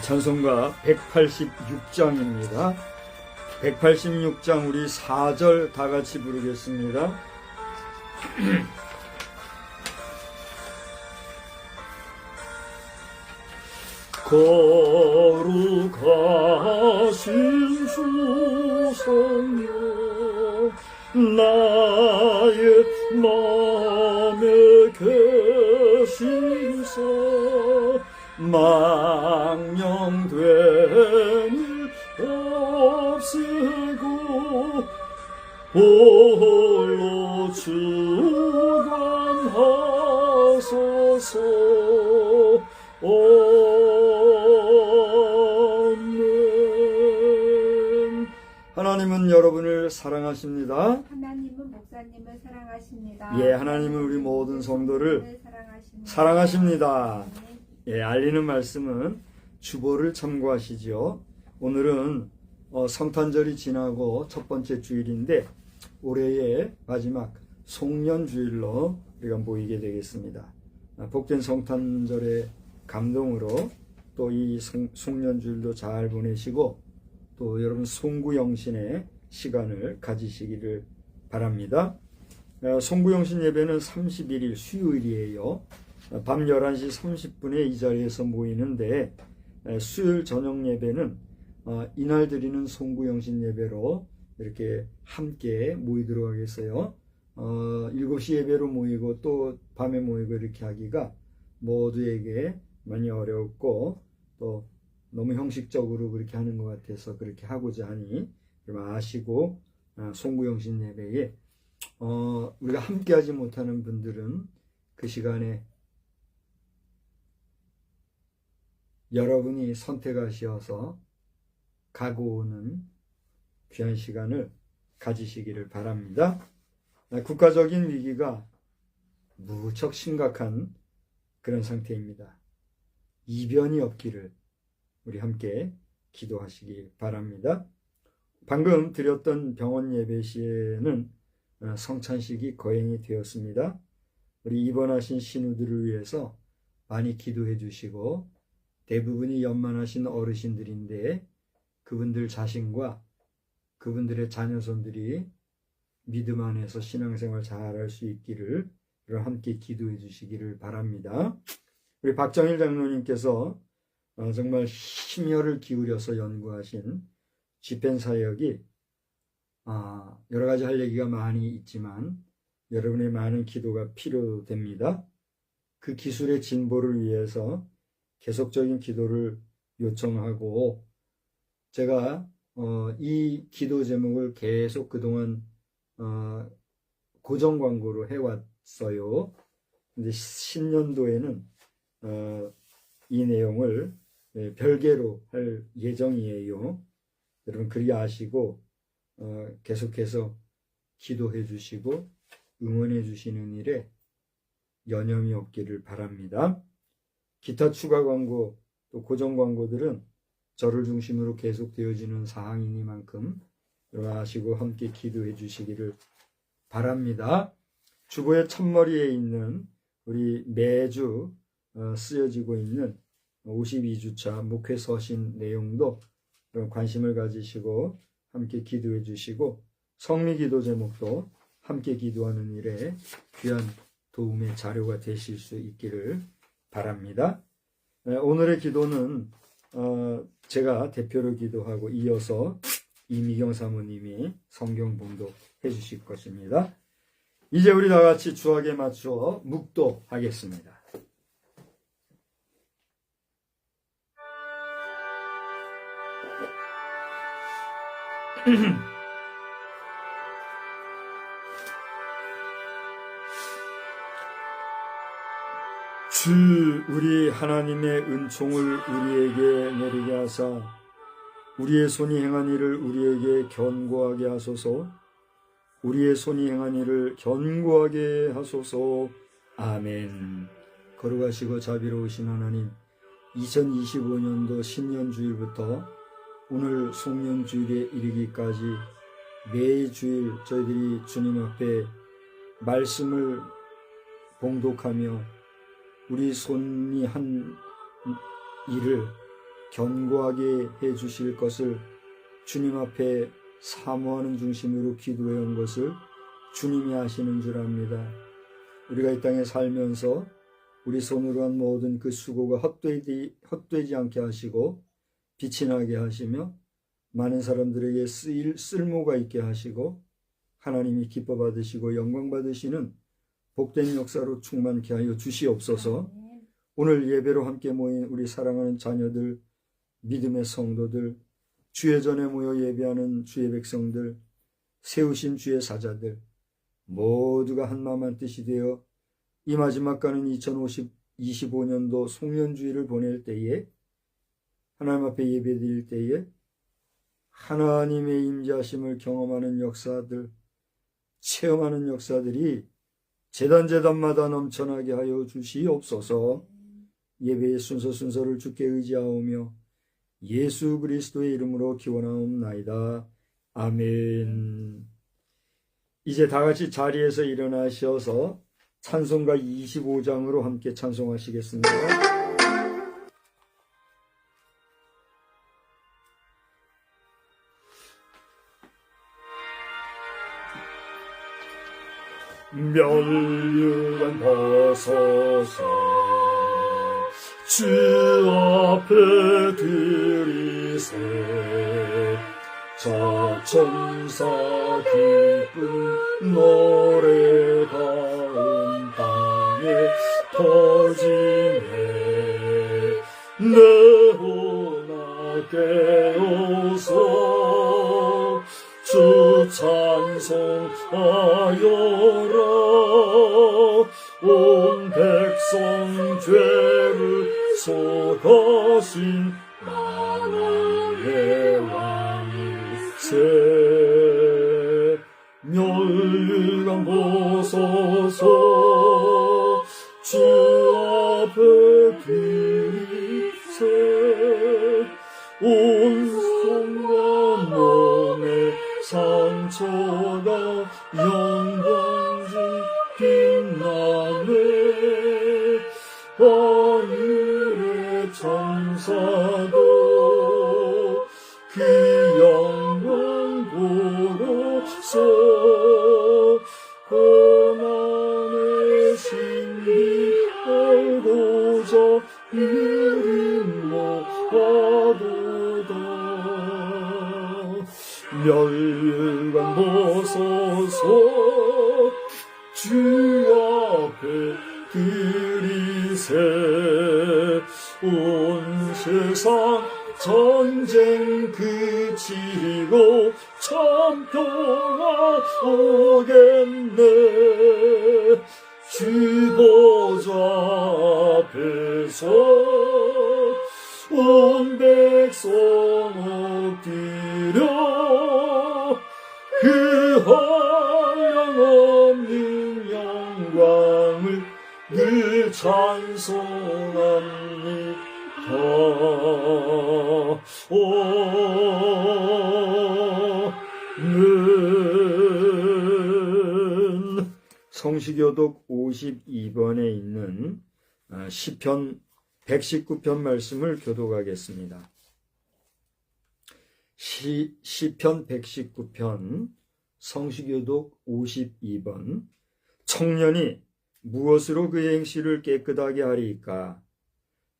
찬송가 186장입니다. 186장 우리 4절 다 같이 부르겠습니다. 거룩하신 주 성령 나의 맘에 계시사 망령된 일 없애고 홀로 주관하소서. 아멘. 하나님은 여러분을 사랑하십니다. 하나님은 목사님을 사랑하십니다. 예, 하나님은 우리 모든 성도를 사랑하십니다. 예, 알리는 말씀은 주보를 참고하시죠. 오늘은 성탄절이 지나고 첫 번째 주일인데 올해의 마지막 송년주일로 우리가 모이게 되겠습니다. 복된 성탄절의 감동으로 또 이 송년주일도 잘 보내시고 또 여러분 송구영신의 시간을 가지시기를 바랍니다. 송구영신 예배는 31일 수요일이에요. 밤 11시 30분에 이 자리에서 모이는데 수요일 저녁 예배는 이날 드리는 송구영신 예배로 이렇게 함께 모이도록 하겠어요. 7시 예배로 모이고 또 밤에 모이고 이렇게 하기가 모두에게 많이 어렵고 또 너무 형식적으로 그렇게 하는 것 같아서 그렇게 하고자 하니 좀 아시고 송구영신 예배에 우리가 함께 하지 못하는 분들은 그 시간에 여러분이 선택하셔서 가고 오는 귀한 시간을 가지시기를 바랍니다. 국가적인 위기가 무척 심각한 그런 상태입니다. 이변이 없기를 우리 함께 기도하시기 바랍니다. 방금 드렸던 병원 예배 시에는 성찬식이 거행이 되었습니다. 우리 입원하신 신우들을 위해서 많이 기도해 주시고 대부분이 연만하신 어르신들인데 그분들 자신과 그분들의 자녀손들이 믿음 안에서 신앙생활 잘할 수 있기를 함께 기도해 주시기를 바랍니다. 우리 박정일 장로님께서 정말 심혈을 기울여서 연구하신 집행사역이 여러 가지 할 얘기가 많이 있지만 여러분의 많은 기도가 필요됩니다. 그 기술의 진보를 위해서 계속적인 기도를 요청하고 제가 이 기도 제목을 계속 그동안 고정 광고로 해왔어요. 근데 신년도에는 이 내용을 별개로 할 예정이에요. 여러분 그리 아시고 계속해서 기도해 주시고 응원해 주시는 일에 여념이 없기를 바랍니다. 기타 추가 광고 또 고정 광고들은 저를 중심으로 계속 되어지는 사항이니만큼 여러분 아시고 함께 기도해 주시기를 바랍니다. 주보의 첫머리에 있는 우리 매주 쓰여지고 있는 52주차 목회 서신 내용도 관심을 가지시고 함께 기도해 주시고 성미 기도 제목도 함께 기도하는 일에 귀한 도움의 자료가 되실 수 있기를 바랍니다. 오늘의 기도는 제가 대표로 기도하고 이어서 이미경 사모님이 성경 봉독해 주실 것입니다. 이제 우리 다 같이 주악에 맞추어 묵도하겠습니다. 주 우리 하나님의 은총을 우리에게 내리게 하사 우리의 손이 행한 일을 우리에게 견고하게 하소서. 우리의 손이 행한 일을 견고하게 하소서. 아멘. 거룩하시고 자비로우신 하나님, 2025년도 신년주일부터 오늘 송년주일에 이르기까지 매주일 저희들이 주님 앞에 말씀을 봉독하며 우리 손이 한 일을 견고하게 해 주실 것을 주님 앞에 사모하는 중심으로 기도해 온 것을 주님이 아시는 줄 압니다. 우리가 이 땅에 살면서 우리 손으로 한 모든 그 수고가 헛되지 않게 하시고 빛이 나게 하시며 많은 사람들에게 쓸모가 있게 하시고 하나님이 기뻐 받으시고 영광 받으시는 복된 역사로 충만케 하여 주시옵소서. 오늘 예배로 함께 모인 우리 사랑하는 자녀들, 믿음의 성도들, 주의 전에 모여 예배하는 주의 백성들, 세우신 주의 사자들 모두가 한마음 한뜻이 되어 이 마지막 가는 2025년도 송년주일을 보낼 때에 하나님 앞에 예배드릴 때에 하나님의 임재하심을 경험하는 역사들, 체험하는 역사들이 제단마다 넘쳐나게 하여 주시옵소서. 예배의 순서를 주께 의지하오며 예수 그리스도의 이름으로 기원하옵나이다. 아멘. 이제 다 같이 자리에서 일어나셔서 찬송가 25장으로 함께 찬송하시겠습니다. 멸류관 벗어서 주 앞에 들이세 저 천사 기쁜 노래가 온 땅에 터지네. 내 혼아 깨어서 주 찬송하여라. 온 백성 죄를 속하신 만왕의 왕일세. 멸류관 벗어서 주 앞에 들이세 온 손과 몸의 상처가 영광 중 빛나네. 하늘의 천사도 그 영광 보러서 고난의 신비 알고자 이름 모아도다. 멸류관 벗어서 주 앞에 들이세 온 세상 전쟁 그치고 참 평화 오겠네. 주 보좌 앞에서 온 백성 엎드려 그 한량없는 영광을 늘 찬송합니다. 성시교독 52번에 있는 시편 119편 말씀을 교독하겠습니다. 시편 119편 성시교독 52번. 청년이 무엇으로 그의 행실을 깨끗하게 하리이까?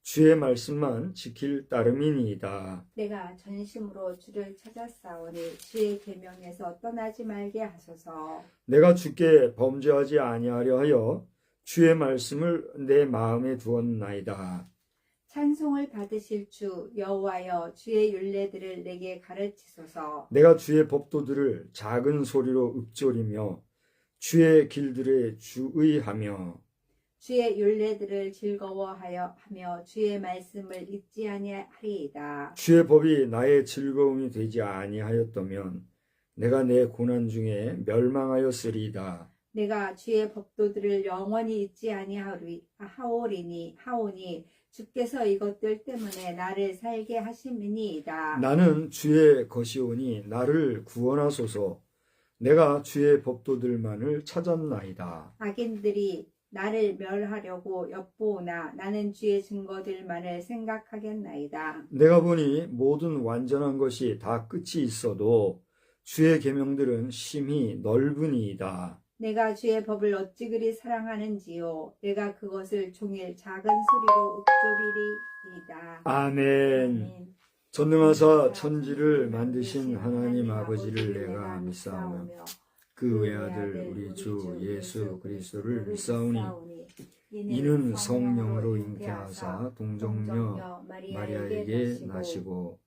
주의 말씀만 지킬 따름이니이다. 내가 전심으로 주를 찾았사오니 주의 계명에서 떠나지 말게 하소서. 내가 주께 범죄하지 아니하려 하여 주의 말씀을 내 마음에 두었나이다. 찬송을 받으실 주 여호와여, 주의 율례들을 내게 가르치소서. 내가 주의 법도들을 작은 소리로 읊조리며 주의 길들에 주의하며 주의 율례들을 즐거워하여 하며 주의 말씀을 잊지 아니하리이다. 주의 법이 나의 즐거움이 되지 아니하였다면 내가 내 고난 중에 멸망하였으리이다. 내가 주의 법도들을 영원히 잊지 하오니 주께서 이것들 때문에 나를 살게 하심이니이다. 나는 주의 것이오니 나를 구원하소서. 내가 주의 법도들만을 찾았나이다. 악인들이 나를 멸하려고 엿보오나 나는 주의 증거들만을 생각하겠나이다. 내가 보니 모든 완전한 것이 다 끝이 있어도 주의 계명들은 심히 넓으니이다. 내가 주의 법을 어찌 그리 사랑하는지요. 내가 그것을 종일 작은 소리로 읊조리리이다. 아멘. 전능하사 천지를 만드신 하나님 아버지를 내가 믿사오며 그 외아들 우리 주 예수 그리스도를 믿사오니 이는 성령으로 잉태하사 동정녀 마리아에게 나시고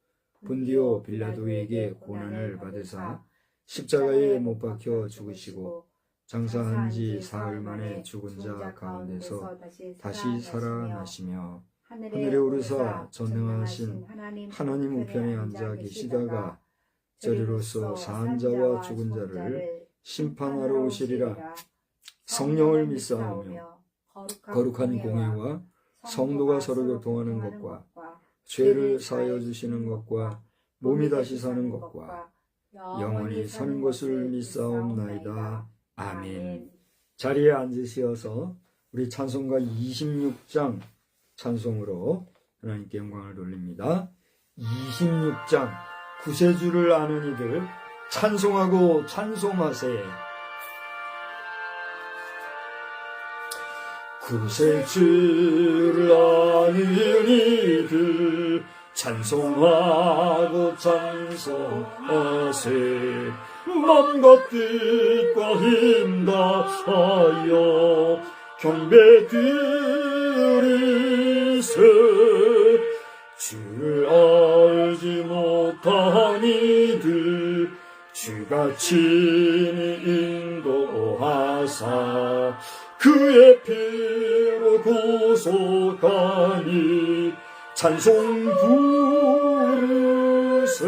본디오 빌라도에게 고난을 받으사 십자가에 못 박혀 죽으시고 장사한 지 사흘 만에 죽은 자 가운데서 다시 살아나시며 하늘에 오르사 전능하신 하나님 우편에 앉아 계시다가 저리로서 사한 자와 죽은 자를 심판하러 오시리라. 성령을 믿사오며 거룩한 공회와 성도가 서로 교통하는 것과 죄를 사하여 주시는 것과 몸이 다시 사는 것과 영원히 사는 것을 믿사옵나이다. 아멘. 자리에 앉으시어서 우리 찬송가 26장 찬송으로 하나님께 영광을 돌립니다. 26장 구세주를 아는 이들 찬송하고 찬송하세. 구세주를 아는 이들 찬송하고 찬송하세. 맘과 뜻과 힘 다하여 경배 드리세. 주를 알지 못한 이들 주가 친히 인도하사 그의 피로 구속하니 찬송 부르세.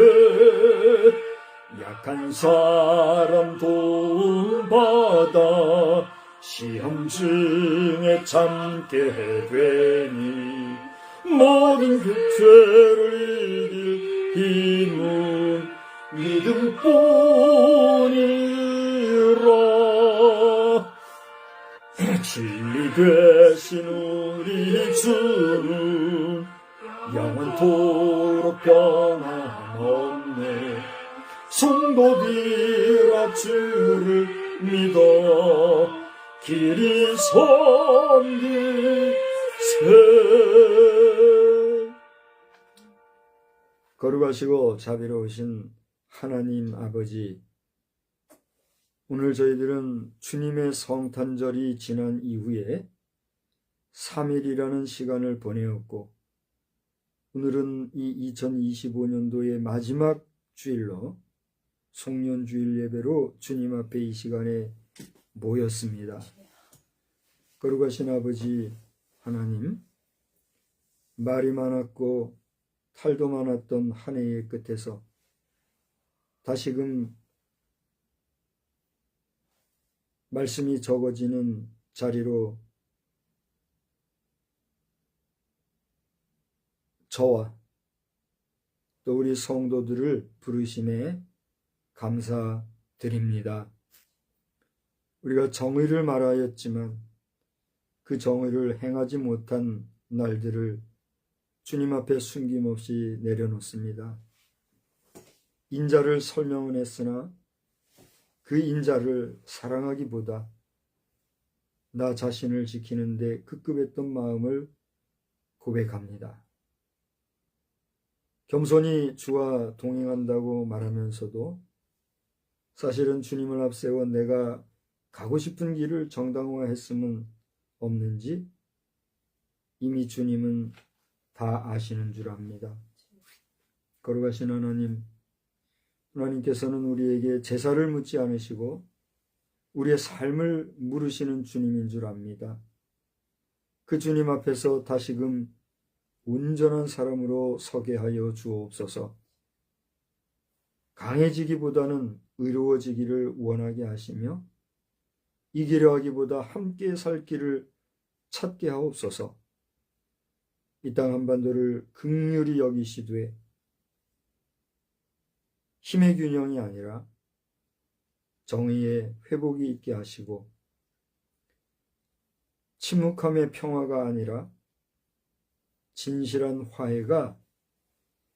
약한 사람 도움받아 시험 중에 참게 되니 모든 그 죄를 이길 힘은 믿음뿐이라. 진리 되신 우리 주는 영원토록 변함없네. 성도들아 주를 믿어 길이 섬기세. 거룩하시고 자비로우신 하나님 아버지, 오늘 저희들은 주님의 성탄절이 지난 이후에 3일이라는 시간을 보내었고, 오늘은 이 2025년도의 마지막 주일로 송년주일 예배로 주님 앞에 이 시간에 모였습니다. 거룩하신 아버지 하나님, 말이 많았고 탈도 많았던 한 해의 끝에서 다시금 말씀이 적어지는 자리로 저와 또 우리 성도들을 부르심에 감사드립니다. 우리가 정의를 말하였지만 그 정의를 행하지 못한 날들을 주님 앞에 숨김없이 내려놓습니다. 인자를 설명은 했으나 그 인자를 사랑하기보다 나 자신을 지키는데 급급했던 마음을 고백합니다. 겸손히 주와 동행한다고 말하면서도 사실은 주님을 앞세워 내가 가고 싶은 길을 정당화했음은 없는지 이미 주님은 다 아시는 줄 압니다. 거룩하신 하나님, 하나님께서는 우리에게 제사를 묻지 않으시고 우리의 삶을 물으시는 주님인 줄 압니다. 그 주님 앞에서 다시금 온전한 사람으로 서게 하여 주옵소서. 강해지기보다는 의로워지기를 원하게 하시며 이기려 하기보다 함께 살 길을 찾게 하옵소서. 이 땅 한반도를 긍휼히 여기시되 힘의 균형이 아니라 정의의 회복이 있게 하시고 침묵함의 평화가 아니라 진실한 화해가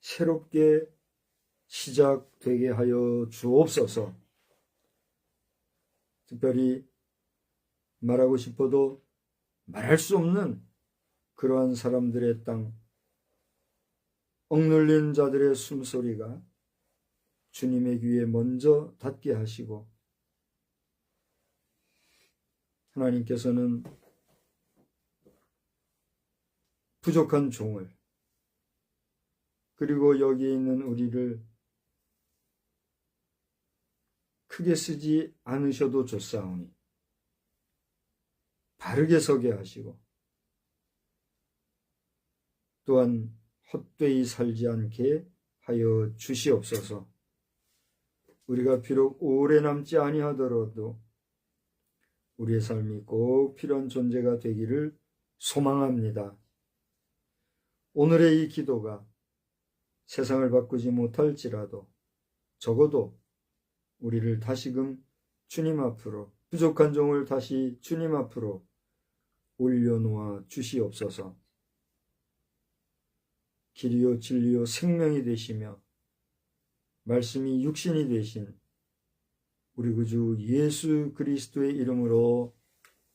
새롭게 시작되게 하여 주옵소서. 특별히 말하고 싶어도 말할 수 없는 그러한 사람들의 땅, 억눌린 자들의 숨소리가 주님의 귀에 먼저 닿게 하시고 하나님께서는 부족한 종을 그리고 여기 있는 우리를 크게 쓰지 않으셔도 좋사오니 바르게 서게 하시고 또한 헛되이 살지 않게 하여 주시옵소서. 우리가 비록 오래 남지 아니하더라도 우리의 삶이 꼭 필요한 존재가 되기를 소망합니다. 오늘의 이 기도가 세상을 바꾸지 못할지라도 적어도 우리를 다시금 주님 앞으로, 부족한 종을 다시 주님 앞으로 올려놓아 주시옵소서. 길이요 진리요 생명이 되시며 말씀이 육신이 되신 우리 구주 예수 그리스도의 이름으로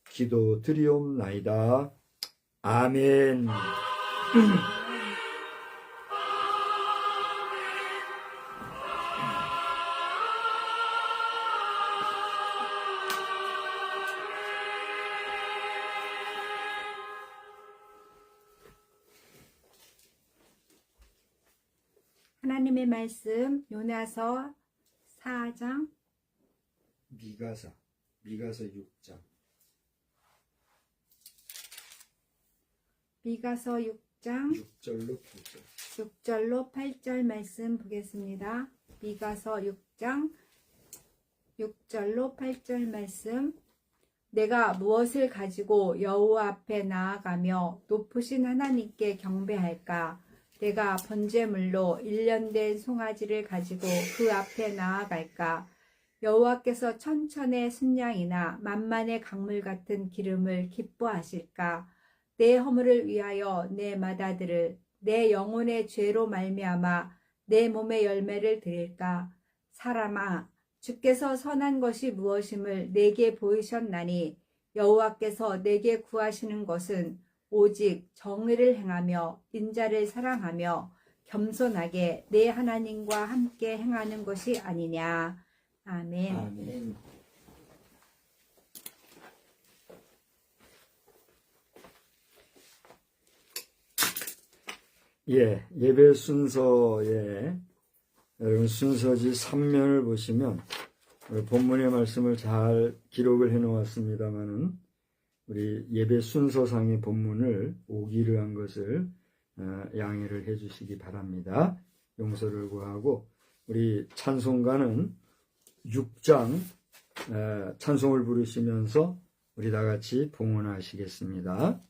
기도드리옵나이다. 아멘. 하나님의 말씀 요나서 4장 미가서 6장 미가서 6장 6절로 8절 6절로 8절 말씀 보겠습니다. 미가서 6장 6절로 8절 말씀. 내가 무엇을 가지고 여호와 앞에 나아가며 높으신 하나님께 경배할까? 내가 번제물로 1년 된 송아지를 가지고 그 앞에 나아갈까? 여호와께서 천천의 순양이나 만만의 강물 같은 기름을 기뻐하실까? 내 허물을 위하여 내 맏아들을 내 영혼의 죄로 말미암아 내 몸의 열매를 드릴까? 사람아, 주께서 선한 것이 무엇임을 내게 보이셨나니 여호와께서 내게 구하시는 것은 오직 정의를 행하며 인자를 사랑하며 겸손하게 내 하나님과 함께 행하는 것이 아니냐. 아멘. 아멘. 예배 순서에 여러분 순서지 3면을 보시면 본문의 말씀을 잘 기록을 해 놓았습니다만은 우리 예배 순서상의 본문을 오기를 한 것을 양해를 해 주시기 바랍니다. 용서를 구하고 우리 찬송가는 6장 찬송을 부르시면서 우리 다 같이 봉헌하시겠습니다.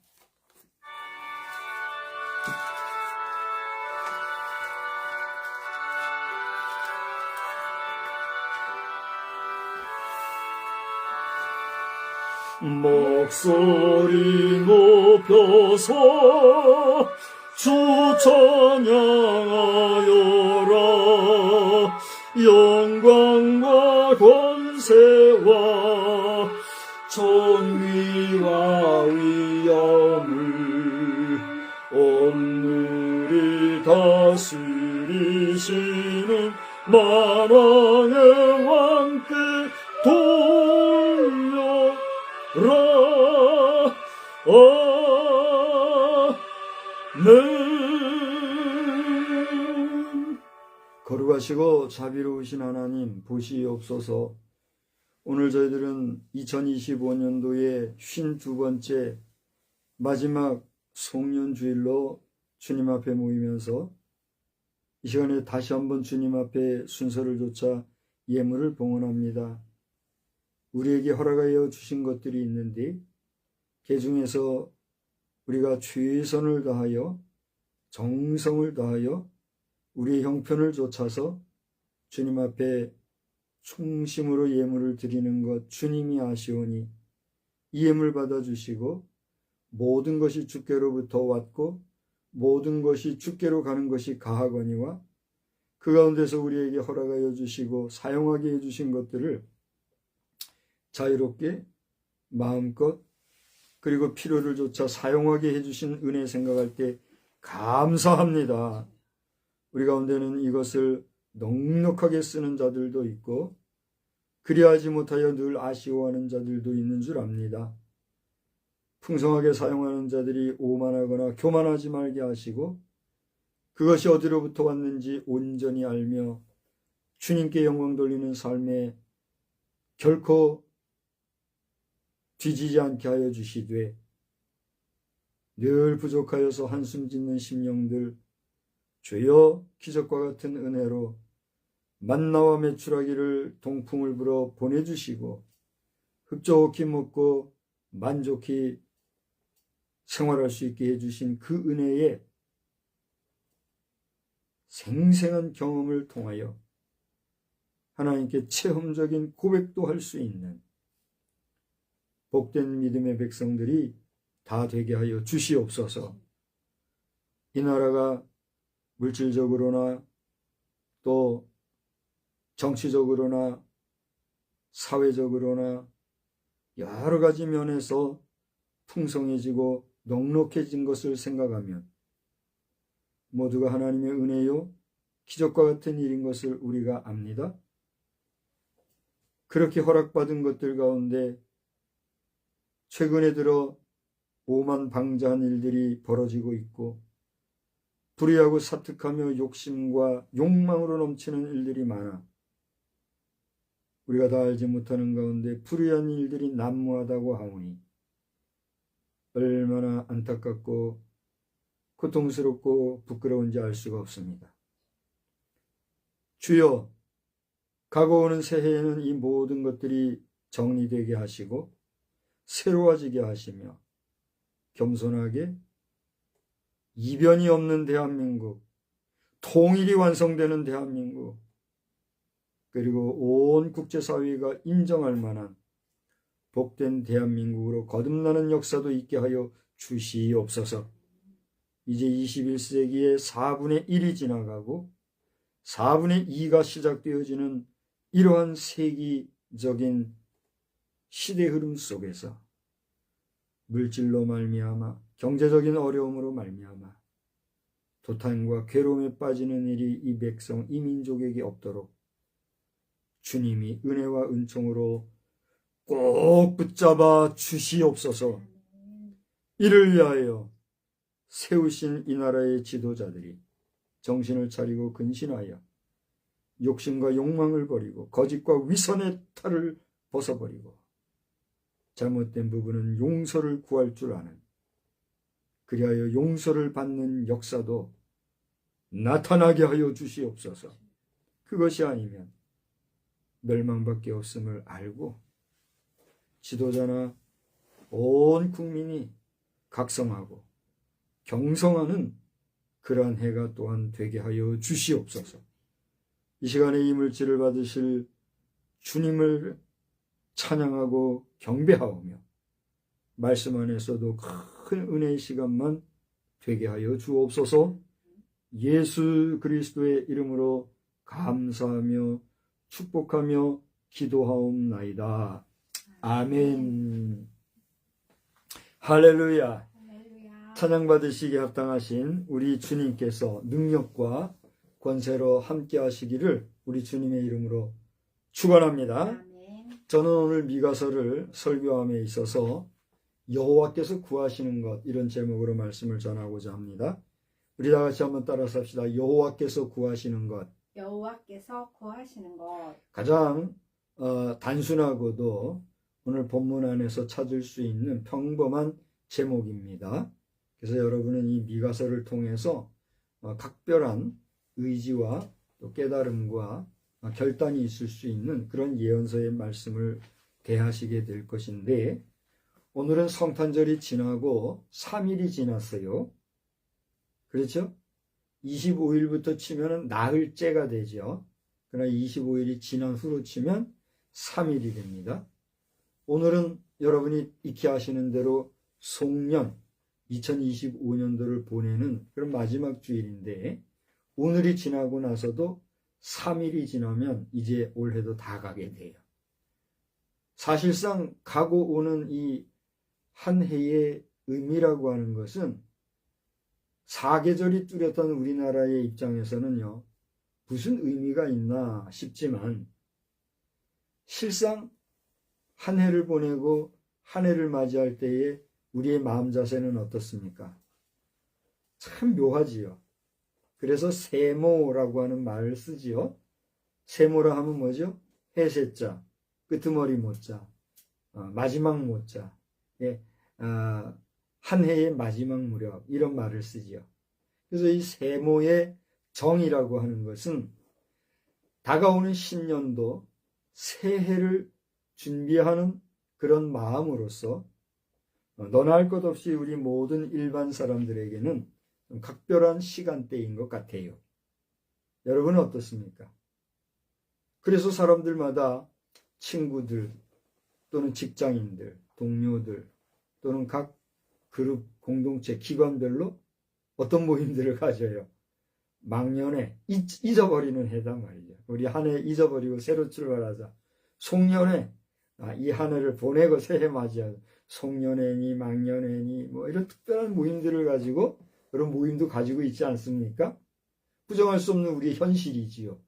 목소리 높여서 주 찬양하여라. 영광과 권세와 존귀와 위엄을 오늘이 다스리시는 만왕의 왕께 아멘. 거룩하시고 자비로우신 하나님 보시옵소서. 오늘 저희들은 2025년도의 52번째 마지막 송년주일로 주님 앞에 모이면서 이 시간에 다시 한번 주님 앞에 순서를 좇아 예물을 봉헌합니다. 우리에게 허락하여 주신 것들이 있는데 그 중에서 우리가 최선을 다하여 정성을 다하여 우리의 형편을 좇아서 주님 앞에 충심으로 예물을 드리는 것 주님이 아시오니 이 예물 받아주시고 모든 것이 주께로부터 왔고 모든 것이 주께로 가는 것이 가하거니와 그 가운데서 우리에게 허락하여 주시고 사용하게 해주신 것들을 자유롭게 마음껏 그리고 필요를 조차 사용하게 해주신 은혜 생각할 때 감사합니다. 우리 가운데는 이것을 넉넉하게 쓰는 자들도 있고 그리하지 못하여 늘 아쉬워하는 자들도 있는 줄 압니다. 풍성하게 사용하는 자들이 오만하거나 교만하지 말게 하시고 그것이 어디로부터 왔는지 온전히 알며 주님께 영광 돌리는 삶에 결코 뒤지지 않게 하여 주시되 늘 부족하여서 한숨 짓는 심령들 주여 기적과 같은 은혜로 만나와 메추라기를 동풍을 불어 보내주시고 흡족히 먹고 만족히 생활할 수 있게 해주신 그 은혜의 생생한 경험을 통하여 하나님께 체험적인 고백도 할 수 있는 복된 믿음의 백성들이 다 되게 하여 주시옵소서. 이 나라가 물질적으로나 또 정치적으로나 사회적으로나 여러 가지 면에서 풍성해지고 넉넉해진 것을 생각하면 모두가 하나님의 은혜요 기적과 같은 일인 것을 우리가 압니다. 그렇게 허락받은 것들 가운데 최근에 들어 오만방자한 일들이 벌어지고 있고 불의하고 사특하며 욕심과 욕망으로 넘치는 일들이 많아 우리가 다 알지 못하는 가운데 불의한 일들이 난무하다고 하오니 얼마나 안타깝고 고통스럽고 부끄러운지 알 수가 없습니다. 주여, 가고오는 새해에는 이 모든 것들이 정리되게 하시고 새로워지게 하시며 겸손하게 이변이 없는 대한민국, 통일이 완성되는 대한민국, 그리고 온 국제사회가 인정할 만한 복된 대한민국으로 거듭나는 역사도 있게 하여 주시옵소서. 이제 21세기의 4분의 1이 지나가고 4분의 2가 시작되어지는 이러한 세기적인 시대 흐름 속에서 물질로 말미암아 경제적인 어려움으로 말미암아 도탄과 괴로움에 빠지는 일이 이 백성, 이 민족에게 없도록 주님이 은혜와 은총으로 꼭 붙잡아 주시옵소서. 이를 위하여 세우신 이 나라의 지도자들이 정신을 차리고 근신하여 욕심과 욕망을 버리고 거짓과 위선의 탈을 벗어버리고 잘못된 부분은 용서를 구할 줄 아는, 그리하여 용서를 받는 역사도 나타나게 하여 주시옵소서. 그것이 아니면 멸망밖에 없음을 알고 지도자나 온 국민이 각성하고 경성하는 그러한 해가 또한 되게 하여 주시옵소서. 이 시간에 이 물질을 받으실 주님을 찬양하고 경배하오며 말씀 안에서도 큰 은혜의 시간만 되게 하여 주옵소서. 예수 그리스도의 이름으로 감사하며 축복하며 기도하옵나이다. 아멘. 할렐루야. 찬양 받으시기에 합당하신 우리 주님께서 능력과 권세로 함께 하시기를 우리 주님의 이름으로 축원합니다. 저는 오늘 미가서를 설교함에 있어서 여호와께서 구하시는 것, 이런 제목으로 말씀을 전하고자 합니다. 우리 다 같이 한번 따라서 합시다. 여호와께서 구하시는 것. 여호와께서 구하시는 것. 가장 단순하고도 오늘 본문 안에서 찾을 수 있는 평범한 제목입니다. 그래서 여러분은 이 미가서를 통해서 각별한 의지와 또 깨달음과 결단이 있을 수 있는 그런 예언서의 말씀을 대하시게 될 것인데, 오늘은 성탄절이 지나고 3일이 지났어요. 그렇죠? 25일부터 치면 나흘째가 되죠. 그러나 25일이 지난 후로 치면 3일이 됩니다. 오늘은 여러분이 익히 아시는 대로 송년 2025년도를 보내는 그런 마지막 주일인데, 오늘이 지나고 나서도 3일이 지나면 이제 올해도 다 가게 돼요. 사실상 가고 오는 이 한 해의 의미라고 하는 것은 사계절이 뚜렷한 우리나라의 입장에서는요, 무슨 의미가 있나 싶지만, 실상 한 해를 보내고 한 해를 맞이할 때에 우리의 마음 자세는 어떻습니까? 참 묘하지요. 그래서 세모라고 하는 말을 쓰지요. 세모라 하면 뭐죠? 해세자, 끄트머리 모자, 마지막 모자, 한 해의 마지막 무렵, 이런 말을 쓰지요. 그래서 이 세모의 정이라고 하는 것은 다가오는 신년도 새해를 준비하는 그런 마음으로서 너나 할 것 없이 우리 모든 일반 사람들에게는 좀 각별한 시간대인 것 같아요. 여러분은 어떻습니까? 그래서 사람들마다 친구들 또는 직장인들, 동료들 또는 각 그룹, 공동체, 기관별로 어떤 모임들을 가져요? 망년에 잊어버리는 해다 말이죠. 우리 한 해 잊어버리고 새로 출발하자. 송년회, 이 한 해를 보내고 새해 맞이하자. 송년회니 망년회니 뭐 이런 특별한 모임들을 가지고, 그런 모임도 가지고 있지 않습니까? 부정할 수 없는 우리의 현실이지요.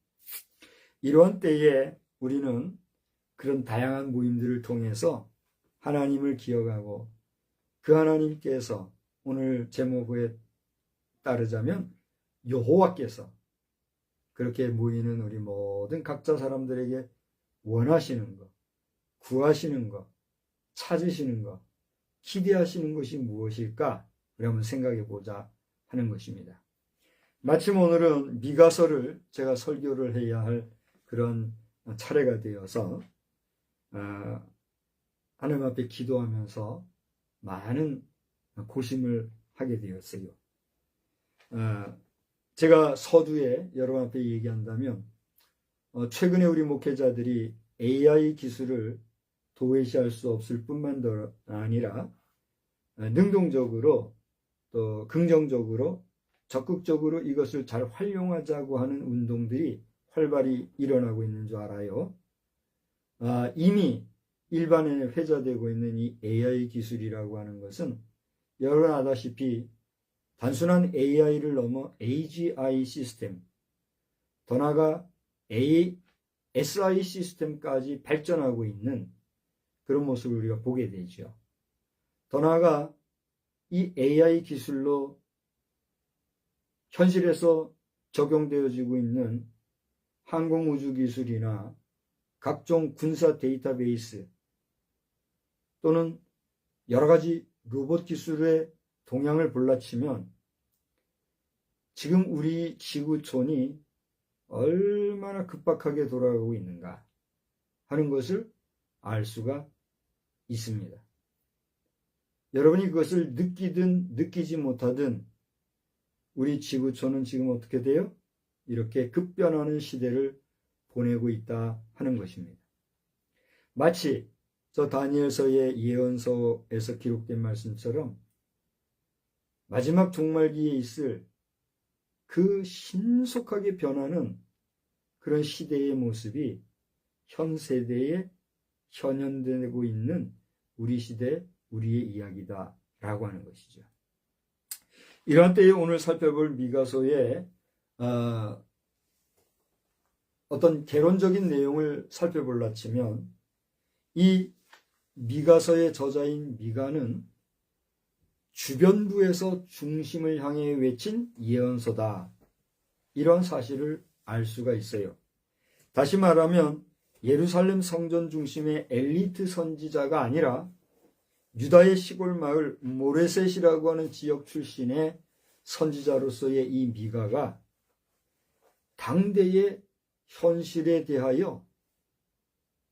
이러한 때에 우리는 그런 다양한 모임들을 통해서 하나님을 기억하고, 그 하나님께서 오늘 제목에 따르자면 여호와께서 그렇게 모이는 우리 모든 각자 사람들에게 원하시는 것, 구하시는 것, 찾으시는 것, 기대하시는 것이 무엇일까? 우리 한번 생각해 보자 하는 것입니다. 마침 오늘은 미가서를 제가 설교를 해야 할 그런 차례가 되어서 하나님 앞에 기도하면서 많은 고심을 하게 되었어요. 제가 서두에 여러분 앞에 얘기한다면, 최근에 우리 목회자들이 AI 기술을 도외시할 수 없을 뿐만 아니라 능동적으로 또 긍정적으로 적극적으로 이것을 잘 활용하자고 하는 운동들이 활발히 일어나고 있는 줄 알아요. 이미 일반에 회자되고 있는 이 AI 기술이라고 하는 것은 여러분 아다시피 단순한 AI를 넘어 AGI 시스템, 더 나아가 SI 시스템까지 발전하고 있는 그런 모습을 우리가 보게 되죠. 더 나아가 이 AI 기술로 현실에서 적용되어지고 있는 항공우주 기술이나 각종 군사 데이터베이스 또는 여러 가지 로봇 기술의 동향을 볼라치면 지금 우리 지구촌이 얼마나 급박하게 돌아가고 있는가 하는 것을 알 수가 있습니다. 여러분이 그것을 느끼든 느끼지 못하든 우리 지구촌은 지금 어떻게 돼요? 이렇게 급변하는 시대를 보내고 있다 하는 것입니다. 마치 저 다니엘서의 예언서에서 기록된 말씀처럼 마지막 종말기에 있을 그 신속하게 변하는 그런 시대의 모습이 현 세대에 현현되고 있는 우리 시대, 우리의 이야기다라고 하는 것이죠. 이러한 때에 오늘 살펴볼 미가서의 어떤 개론적인 내용을 살펴볼라 치면, 이 미가서의 저자인 미가는 주변부에서 중심을 향해 외친 예언서다, 이런 사실을 알 수가 있어요. 다시 말하면 예루살렘 성전 중심의 엘리트 선지자가 아니라 유다의 시골 마을 모레셋이라고 하는 지역 출신의 선지자로서의 이 미가가 당대의 현실에 대하여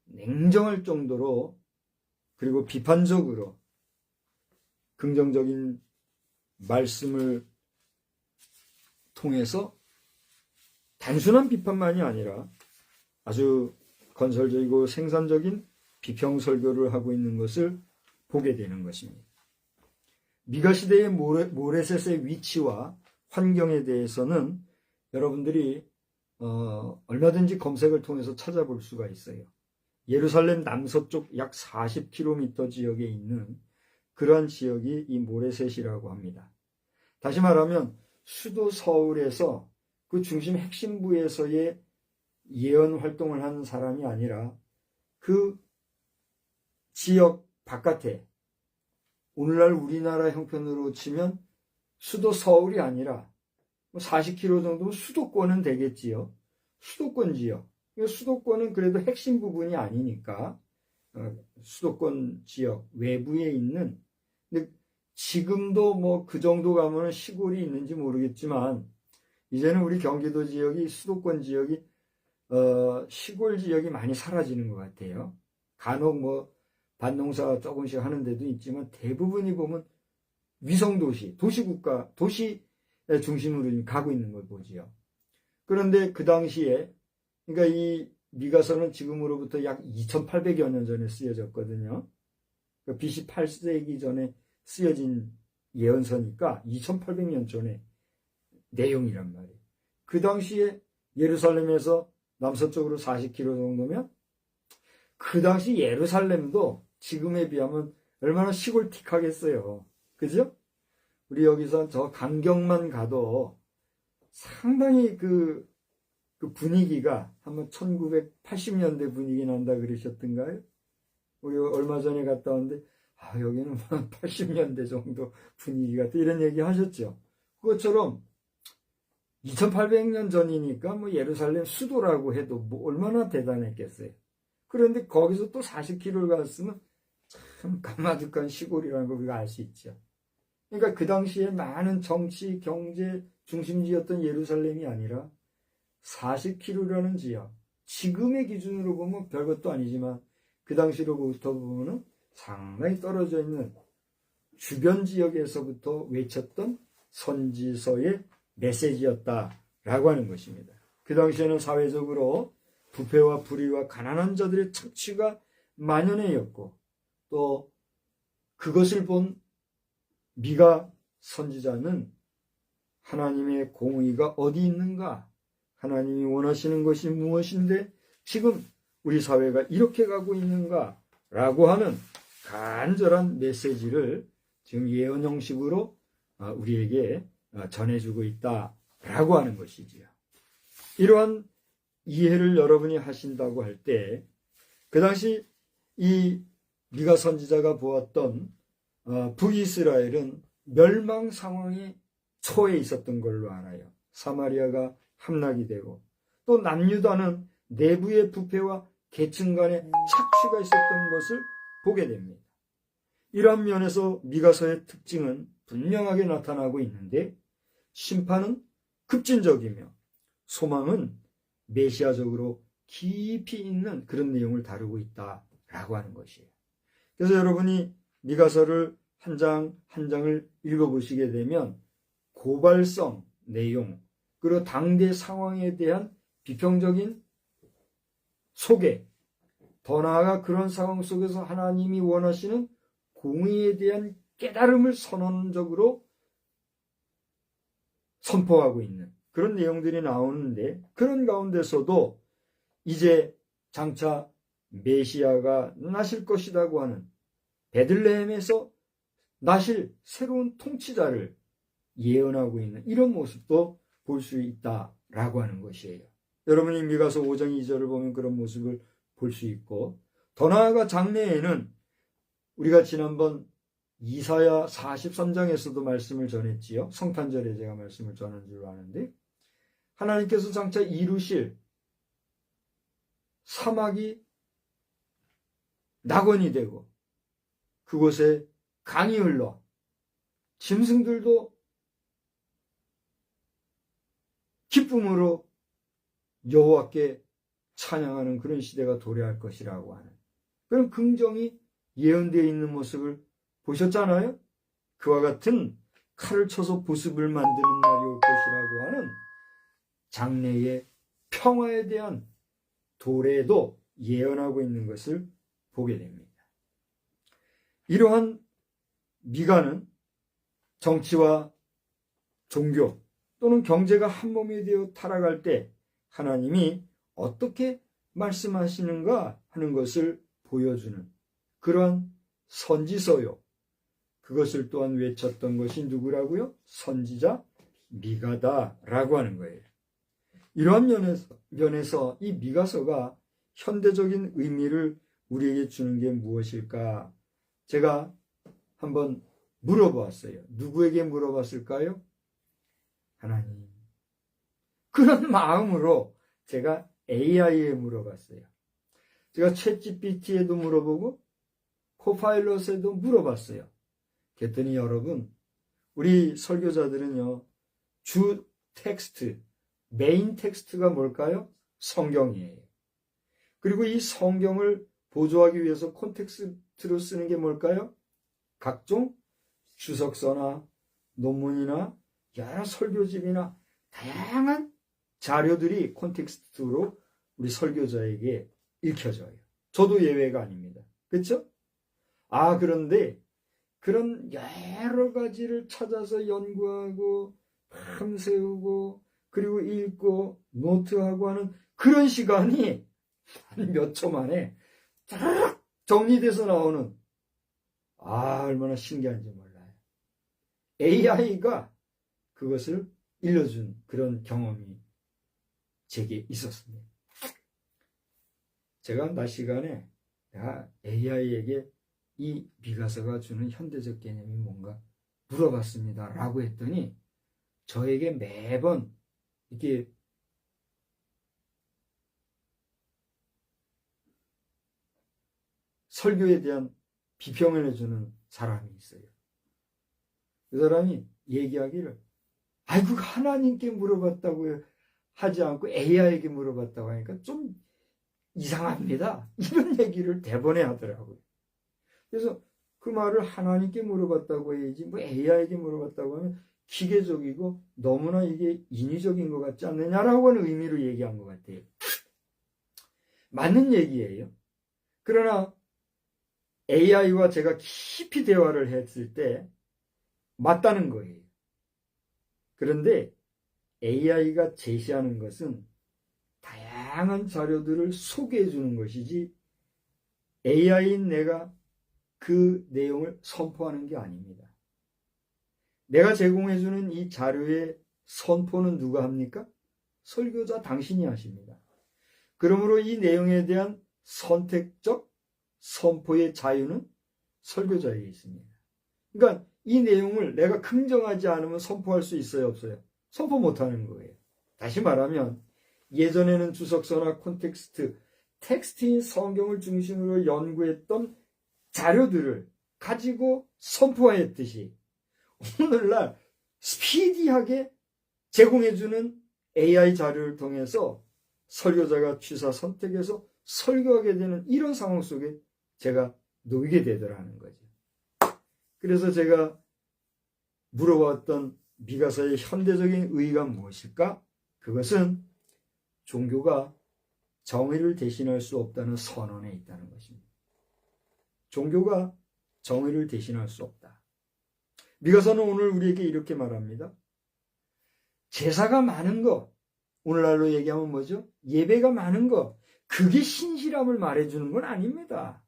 냉정할 정도로 그리고 비판적으로 긍정적인 말씀을 통해서 단순한 비판만이 아니라 아주 건설적이고 생산적인 비평 설교를 하고 있는 것을 보게 되는 것입니다. 미가 시대의 모레셋의 위치와 환경에 대해서는 여러분들이 얼마든지 검색을 통해서 찾아볼 수가 있어요. 예루살렘 남서쪽 약 40km 지역에 있는 그러한 지역이 이 모레셋이라고 합니다. 다시 말하면 수도 서울에서 그 중심 핵심부에서의 예언 활동을 하는 사람이 아니라 그 지역 바깥에, 오늘날 우리나라 형편으로 치면 수도 서울이 아니라 40km 정도면 수도권은 되겠지요. 수도권 지역. 수도권은 그래도 핵심 부분이 아니니까 수도권 지역 외부에 있는, 근데 지금도 뭐 그 정도 가면 시골이 있는지 모르겠지만 이제는 우리 경기도 지역이, 수도권 지역이 시골 지역이 많이 사라지는 것 같아요. 간혹 뭐 밭농사 조금씩 하는 데도 있지만 대부분이 보면 위성도시, 도시국가, 도시의 중심으로 가고 있는 걸 보지요. 그런데 그 당시에, 그러니까 이 미가서는 지금으로부터 약 2800여 년 전에 쓰여졌거든요. 그러니까 BC 8세기 전에 쓰여진 예언서니까 2800년 전에 내용이란 말이에요. 그 당시에 예루살렘에서 남서쪽으로 40km 정도면 그 당시 예루살렘도 지금에 비하면 얼마나 시골틱하겠어요. 그죠? 우리 여기서 저 강경만 가도 상당히 그 분위기가 한번 1980년대 분위기 난다 그러셨던가요? 우리 얼마 전에 갔다 왔는데 여기는 80년대 정도 분위기 같다 이런 얘기 하셨죠. 그것처럼 2800년 전이니까 뭐 예루살렘 수도라고 해도 뭐 얼마나 대단했겠어요. 그런데 거기서 또 40km를 갔으면 참 까마득한 시골이라는 걸 우리가 알 수 있죠. 그러니까 그 당시에 많은 정치, 경제 중심지였던 예루살렘이 아니라 40km라는 지역, 지금의 기준으로 보면 별것도 아니지만 그 당시로부터 보면 상당히 떨어져 있는 주변 지역에서부터 외쳤던 선지서의 메시지였다라고 하는 것입니다. 그 당시에는 사회적으로 부패와 불의와 가난한 자들의 착취가 만연해였고, 또 그것을 본 미가 선지자는 하나님의 공의가 어디 있는가, 하나님이 원하시는 것이 무엇인데 지금 우리 사회가 이렇게 가고 있는가 라고 하는 간절한 메시지를 지금 예언 형식으로 우리에게 전해주고 있다라고 하는 것이지요. 이러한 이해를 여러분이 하신다고 할 때, 그 당시 이 미가 선지자가 보았던 북이스라엘은 멸망 상황에 처해 있었던 걸로 알아요. 사마리아가 함락이 되고, 또 남유다는 내부의 부패와 계층 간의 착취가 있었던 것을 보게 됩니다. 이러한 면에서 미가서의 특징은 분명하게 나타나고 있는데, 심판은 급진적이며 소망은 메시아적으로 깊이 있는 그런 내용을 다루고 있다라고 하는 것이에요. 그래서 여러분이 미가서를 한 장 한 장을 읽어보시게 되면 고발성 내용, 그리고 당대 상황에 대한 비평적인 소개, 더 나아가 그런 상황 속에서 하나님이 원하시는 공의에 대한 깨달음을 선언적으로 선포하고 있는 그런 내용들이 나오는데, 그런 가운데서도 이제 장차 메시아가 나실 것이라고 하는 베들레헴에서 나실 새로운 통치자를 예언하고 있는 이런 모습도 볼 수 있다라고 하는 것이에요. 여러분이 미가서 5장 2절을 보면 그런 모습을 볼 수 있고, 더 나아가 장래에는 우리가 지난번 이사야 43장에서도 말씀을 전했지요. 성탄절에 제가 말씀을 전한 줄 아는데, 하나님께서 장차 이루실 사막이 낙원이 되고 그곳에 강이 흘러 짐승들도 기쁨으로 여호와께 찬양하는 그런 시대가 도래할 것이라고 하는 그런 긍정이 예언되어 있는 모습을 보셨잖아요. 그와 같은 칼을 쳐서 보습을 만드는 날이 올 것이라고 하는 장래의 평화에 대한 도래도 예언하고 있는 것을 보게 됩니다. 이러한 미가는 정치와 종교 또는 경제가 한 몸이 되어 타락할 때 하나님이 어떻게 말씀하시는가 하는 것을 보여주는 그러한 선지서요. 그것을 또한 외쳤던 것이 누구라고요? 선지자 미가다라고 하는 거예요. 이러한 면에서 이 미가서가 현대적인 의미를 우리에게 주는 게 무엇일까? 제가 한번 물어보았어요. 누구에게 물어봤을까요? 하나님. 그런 마음으로 제가 AI에 물어봤어요. 제가 챗GPT에도 물어보고 코파일럿에도 물어봤어요. 그랬더니 여러분, 우리 설교자들은요, 주 텍스트, 메인 텍스트가 뭘까요? 성경이에요. 그리고 이 성경을 보조하기 위해서 콘텍스트로 쓰는 게 뭘까요? 각종 주석서나 논문이나 여러 설교집이나 다양한 자료들이 콘텍스트로 우리 설교자에게 읽혀져요. 저도 예외가 아닙니다. 그렇죠? 그런데 그런 여러 가지를 찾아서 연구하고 밤새우고 그리고 읽고 노트하고 하는 그런 시간이 한 몇 초 만에 쫙 정리돼서 나오는 얼마나 신기한지 몰라요. AI가 그것을 일러준 그런 경험이 제게 있었습니다. 제가 낮 시간에 AI에게 이 미가서가 주는 현대적 개념이 뭔가 물어봤습니다. 라고 했더니 저에게 매번 이렇게 설교에 대한 비평을 해주는 사람이 있어요. 그 사람이 얘기하기를 그거 하나님께 물어봤다고 하지 않고 AI에게 물어봤다고 하니까 좀 이상합니다. 이런 얘기를 대번에 하더라고요. 그래서 그 말을 하나님께 물어봤다고 해야지 AI에게 물어봤다고 하면 기계적이고 너무나 이게 인위적인 것 같지 않느냐라고 하는 의미로 얘기한 것 같아요. 맞는 얘기예요. 그러나 AI와 제가 깊이 대화를 했을 때 맞다는 거예요. 그런데 AI가 제시하는 것은 다양한 자료들을 소개해 주는 것이지 AI인 내가 그 내용을 선포하는 게 아닙니다. 내가 제공해 주는 이 자료의 선포는 누가 합니까? 설교자 당신이 하십니다. 그러므로 이 내용에 대한 선택적 선포의 자유는 설교자에게 있습니다. 그러니까 이 내용을 내가 긍정하지 않으면 선포할 수 있어요, 없어요? 선포 못하는 거예요. 다시 말하면 예전에는 주석서나 콘텍스트, 텍스트인 성경을 중심으로 연구했던 자료들을 가지고 선포했듯이 오늘날 스피디하게 제공해주는 AI 자료를 통해서 설교자가 취사 선택해서 설교하게 되는 이런 상황 속에 제가 놓이게 되더라는 거죠. 그래서 제가 물어봤던 미가서의 현대적인 의의가 무엇일까? 그것은 종교가 정의를 대신할 수 없다는 선언에 있다는 것입니다. 종교가 정의를 대신할 수 없다. 미가서는 오늘 우리에게 이렇게 말합니다. 제사가 많은 것, 오늘날로 얘기하면 뭐죠? 예배가 많은 것, 그게 신실함을 말해주는 건 아닙니다.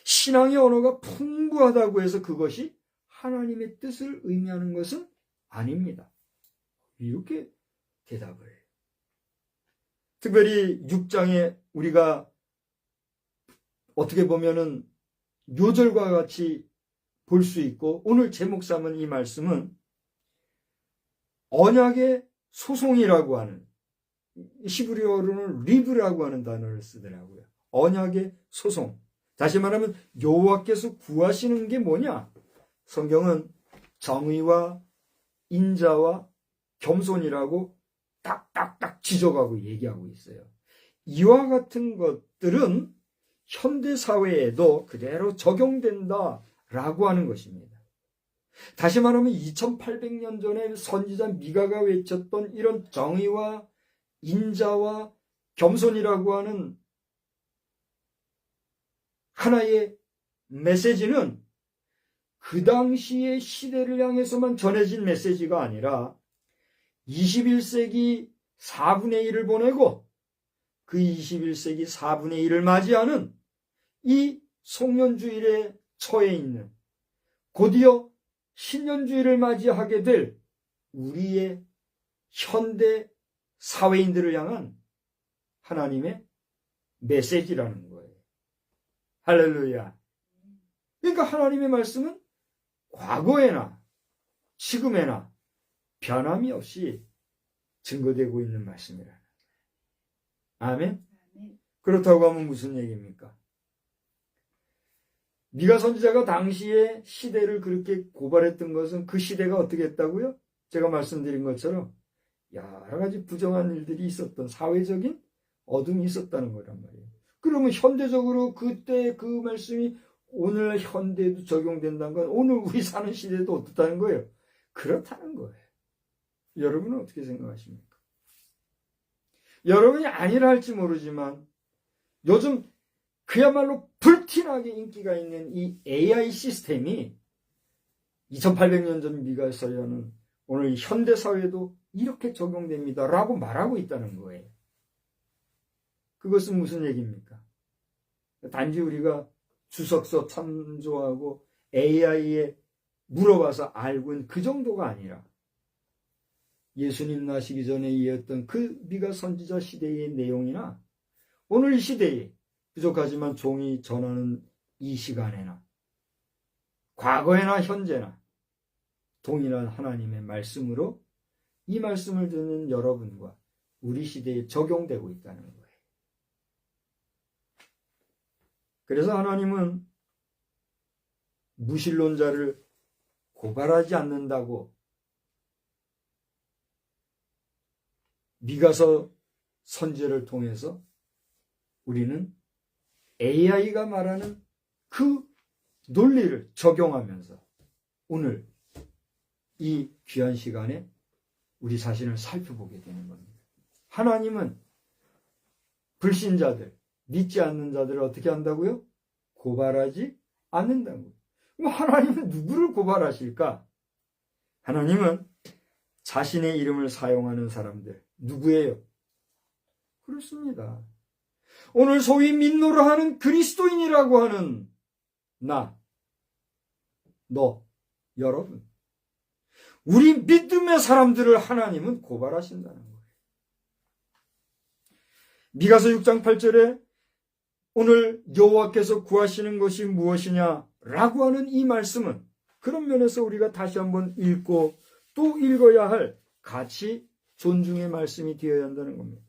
신앙의 언어가 풍부하다고 해서 그것이 하나님의 뜻을 의미하는 것은 아닙니다. 이렇게 대답을 해요. 특별히 6장에 우리가 어떻게 보면은 요절과 같이 볼 수 있고 오늘 제목 삼은 이 말씀은 언약의 소송이라고 하는 히브리어로는 리브라고 하는 단어를 쓰더라고요. 언약의 소송. 다시 말하면 여호와께서 구하시는 게 뭐냐? 성경은 정의와 인자와 겸손이라고 딱딱딱 지적하고 얘기하고 있어요. 이와 같은 것들은 현대 사회에도 그대로 적용된다라고 하는 것입니다. 다시 말하면 2800년 전에 선지자 미가가 외쳤던 이런 정의와 인자와 겸손이라고 하는 하나의 메시지는 그 당시의 시대를 향해서만 전해진 메시지가 아니라 21세기 4분의 1을 보내고 그 21세기 4분의 1을 맞이하는 이 송년주일에 처해 있는, 곧이어 신년주일을 맞이하게 될 우리의 현대 사회인들을 향한 하나님의 메시지라는 거예요. 할렐루야. 그러니까 하나님의 말씀은 과거에나 지금에나 변함이 없이 증거되고 있는 말씀이라는 거예요. 아멘? 그렇다고 하면 무슨 얘기입니까? 미가 선지자가 당시에 시대를 그렇게 고발했던 것은 그 시대가 어떻게 했다고요? 제가 말씀드린 것처럼 여러 가지 부정한 일들이 있었던, 사회적인 어둠이 있었다는 거란 말이에요. 그러면 현대적으로 그때 그 말씀이 오늘 현대에도 적용된다는 건 오늘 우리 사는 시대도 어떻다는 거예요? 그렇다는 거예요. 여러분은 어떻게 생각하십니까? 여러분이 아니라 할지 모르지만 요즘 그야말로 불티나게 인기가 있는 이 AI 시스템이 2800년 전 미가 서야는 오늘 현대사회도 이렇게 적용됩니다 라고 말하고 있다는 거예요. 그것은 무슨 얘기입니까? 단지 우리가 주석서 참조하고 AI에 물어봐서 알고 있는 그 정도가 아니라 예수님 나시기 전에 이었던 그 미가 선지자 시대의 내용이나 오늘 이 시대에 부족하지만 종이 전하는 이 시간에나 과거에나 현재나 동일한 하나님의 말씀으로 이 말씀을 듣는 여러분과 우리 시대에 적용되고 있다는 거예요. 그래서 하나님은 무신론자를 고발하지 않는다고 미가서 선지자를 통해서 우리는 AI가 말하는 그 논리를 적용하면서 오늘 이 귀한 시간에 우리 자신을 살펴보게 되는 겁니다. 하나님은 불신자들, 믿지 않는 자들을 어떻게 한다고요? 고발하지 않는다고요. 그럼 하나님은 누구를 고발하실까? 하나님은 자신의 이름을 사용하는 사람들, 누구예요? 그렇습니다. 오늘 소위 민노를 하는 그리스도인이라고 하는 나, 너, 여러분. 우리 믿음의 사람들을 하나님은 고발하신다는 거예요. 미가서 6장 8절에 오늘 여호와께서 구하시는 것이 무엇이냐라고 하는 이 말씀은 그런 면에서 우리가 다시 한번 읽고 또 읽어야 할 가치 존중의 말씀이 되어야 한다는 겁니다.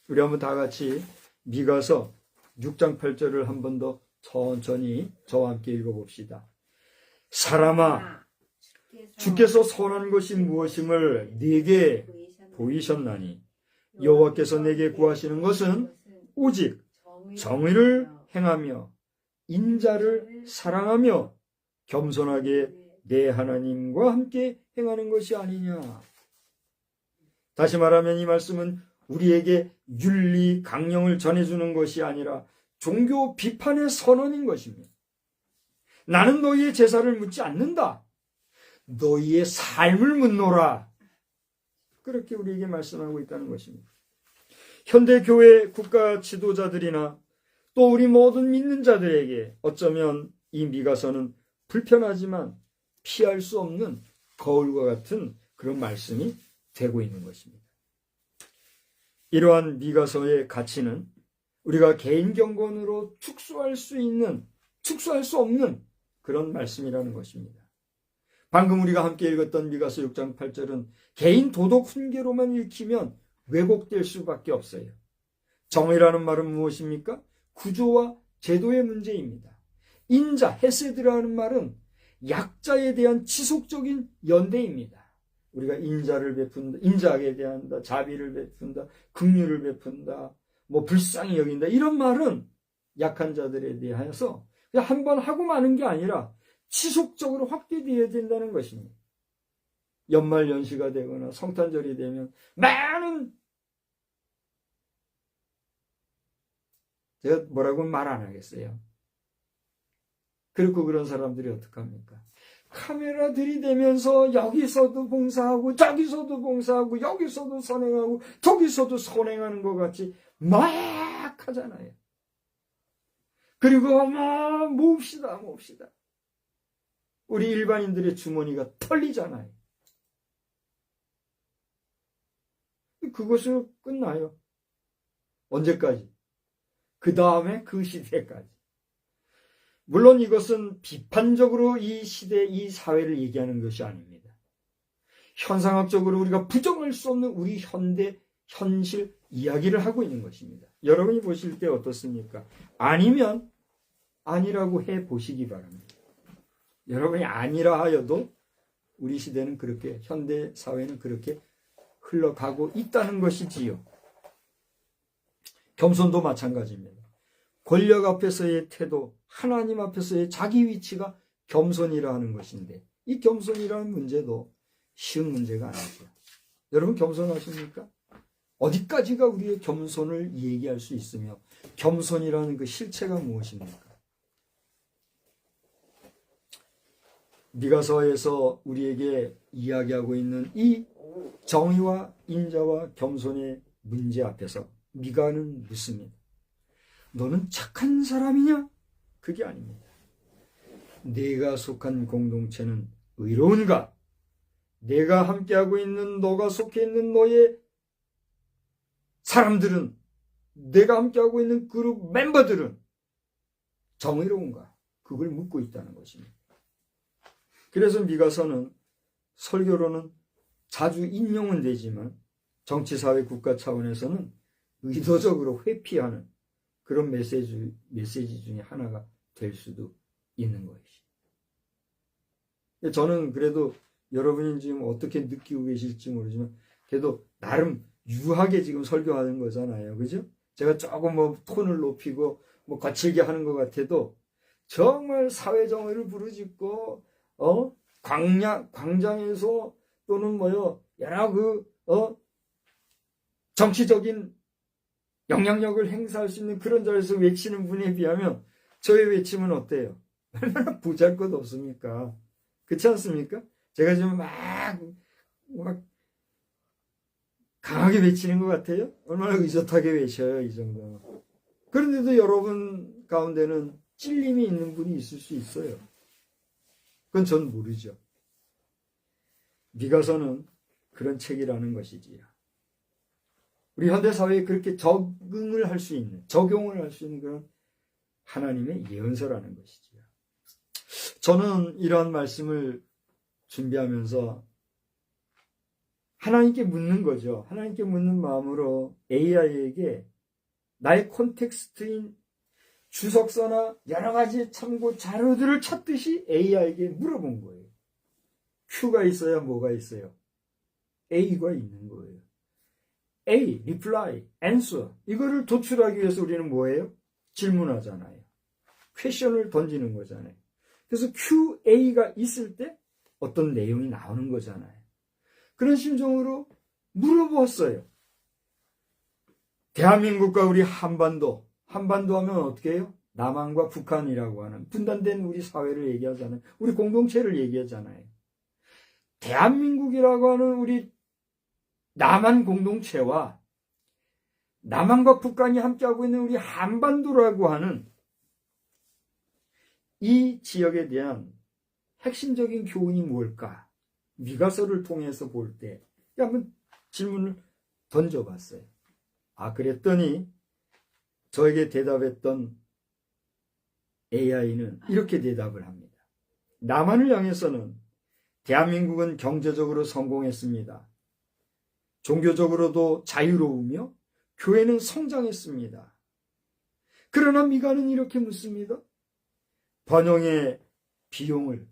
우리 한번 다 같이 미가서 6장 8절을 한 번 더 천천히 저와 함께 읽어봅시다. 사람아, 주께서 선한 것이 무엇임을 네게 보이셨나니 여호와께서 내게 구하시는 것은 오직 정의를 행하며 인자를 사랑하며 겸손하게 내 하나님과 함께 행하는 것이 아니냐. 다시 말하면 이 말씀은 우리에게 윤리 강령을 전해주는 것이 아니라 종교 비판의 선언인 것입니다. 나는 너희의 제사를 묻지 않는다. 너희의 삶을 묻노라. 그렇게 우리에게 말씀하고 있다는 것입니다. 현대 교회 국가 지도자들이나 또 우리 모든 믿는 자들에게 어쩌면 이 미가서는 불편하지만 피할 수 없는 거울과 같은 그런 말씀이 되고 있는 것입니다. 이러한 미가서의 가치는 우리가 개인 경건으로 축소할 수 없는 그런 말씀이라는 것입니다. 방금 우리가 함께 읽었던 미가서 6장 8절은 개인 도덕 훈계로만 읽히면 왜곡될 수밖에 없어요. 정의라는 말은 무엇입니까? 구조와 제도의 문제입니다. 인자, 헤세드라는 말은 약자에 대한 지속적인 연대입니다. 우리가 인자를 베푼다, 인자하게 대한다, 자비를 베푼다, 긍휼을 베푼다, 뭐 불쌍히 여긴다, 이런 말은 약한 자들에 대하여서 그냥 한 번 하고 마는 게 아니라 지속적으로 확대되어야 된다는 것입니다. 연말 연시가 되거나 성탄절이 되면 많은, 제가 뭐라고 말 안 하겠어요. 그리고 그런 사람들이 어떡합니까? 카메라 들이대면서 여기서도 봉사하고 저기서도 봉사하고 여기서도 선행하고 저기서도 선행하는 것 같이 막 하잖아요. 그리고 막 몹시다. 우리 일반인들의 주머니가 털리잖아요. 그것으로 끝나요. 언제까지? 그 다음에 그 시대까지. 물론 이것은 비판적으로 이 시대, 이 사회를 얘기하는 것이 아닙니다. 현상학적으로 우리가 부정할 수 없는 우리 현대, 현실 이야기를 하고 있는 것입니다. 여러분이 보실 때 어떻습니까? 아니면 아니라고 해 보시기 바랍니다. 여러분이 아니라 하여도 우리 시대는 그렇게, 현대 사회는 그렇게 흘러가고 있다는 것이지요. 겸손도 마찬가지입니다. 권력 앞에서의 태도, 하나님 앞에서의 자기 위치가 겸손이라 하는 것인데, 이 겸손이라는 문제도 쉬운 문제가 아니죠. 여러분 겸손하십니까? 어디까지가 우리의 겸손을 얘기할 수 있으며 겸손이라는 그 실체가 무엇입니까? 미가서에서 우리에게 이야기하고 있는 이 정의와 인자와 겸손의 문제 앞에서 미가는 묻습니다. 너는 착한 사람이냐? 그게 아닙니다. 내가 속한 공동체는 의로운가? 내가 함께하고 있는, 너가 속해 있는 너의 사람들은, 내가 함께하고 있는 그룹 멤버들은 정의로운가? 그걸 묻고 있다는 것입니다. 그래서 미가서는 설교로는 자주 인용은 되지만 정치, 사회, 국가 차원에서는 의도적으로 회피하는 그런 메시지 중에 하나가 될 수도 있는 것이죠. 저는 그래도 여러분이 지금 어떻게 느끼고 계실지 모르지만 그래도 나름 유하게 지금 설교하는 거잖아요. 그죠? 제가 조금 뭐 톤을 높이고 뭐 거칠게 하는 것 같아도 정말 사회정의를 부르짖고 광장에서 또는 여러 정치적인 영향력을 행사할 수 있는 그런 자리에서 외치는 분에 비하면 저의 외침은 어때요? 얼마나 보잘것없습니까? 그렇지 않습니까? 제가 지금 막 강하게 외치는 것 같아요? 얼마나 의젓하게 외쳐요, 이 정도. 그런데도 여러분 가운데는 찔림이 있는 분이 있을 수 있어요. 그건 전 모르죠. 미가서는 그런 책이라는 것이지요. 우리 현대사회에 그렇게 적용을 할 수 있는 그런 하나님의 예언서라는 것이지요. 저는 이러한 말씀을 준비하면서 하나님께 묻는 거죠. 하나님께 묻는 마음으로 AI에게 나의 콘텍스트인 주석서나 여러 가지 참고 자료들을 찾듯이 AI에게 물어본 거예요. Q가 있어야 뭐가 있어요? A가 있는 거예요. A, reply, answer. 이거를 도출하기 위해서 우리는 뭐예요? 질문하잖아요. 퀘션을 던지는 거잖아요. 그래서 QA가 있을 때 어떤 내용이 나오는 거잖아요. 그런 심정으로 물어보았어요. 대한민국과 우리 한반도 하면 어떻게 해요? 남한과 북한이라고 하는 분단된 우리 사회를 얘기하잖아요. 우리 공동체를 얘기하잖아요. 대한민국이라고 하는 우리 남한 공동체와 남한과 북한이 함께하고 있는 우리 한반도라고 하는 이 지역에 대한 핵심적인 교훈이 뭘까? 미가서를 통해서 볼 때 한번 질문을 던져봤어요. 그랬더니 저에게 대답했던 AI는 이렇게 대답을 합니다. 남한을 향해서는 대한민국은 경제적으로 성공했습니다. 종교적으로도 자유로우며 교회는 성장했습니다. 그러나 미가는 이렇게 묻습니다. 번영의 비용을,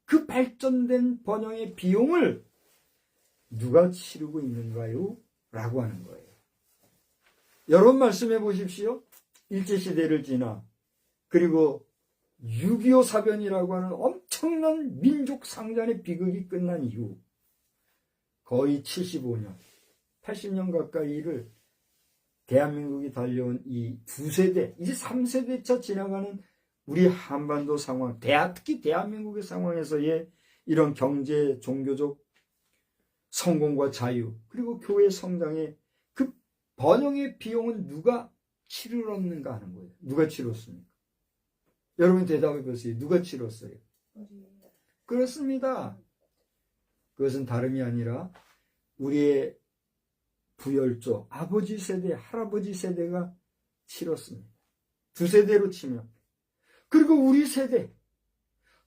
그 발전된 번영의 비용을 누가 치르고 있는가요? 라고 하는 거예요. 여러분 말씀해 보십시오. 일제시대를 지나 그리고 6.25 사변이라고 하는 엄청난 민족 상잔의 비극이 끝난 이후 거의 75년, 80년 가까이를 대한민국이 달려온 이 두 세대, 이제 3세대차 지나가는 우리 한반도 상황, 특히 대한민국의 상황에서의 이런 경제, 종교적 성공과 자유, 그리고 교회 성장의 그 번영의 비용은 누가 치르렀는가 하는 거예요. 누가 치렀습니까? 여러분 대답해 보세요. 누가 치렀어요? 그렇습니다. 그것은 다름이 아니라 우리의 부열조, 아버지 세대, 할아버지 세대가 치렀습니다. 두 세대로 치면. 그리고 우리 세대,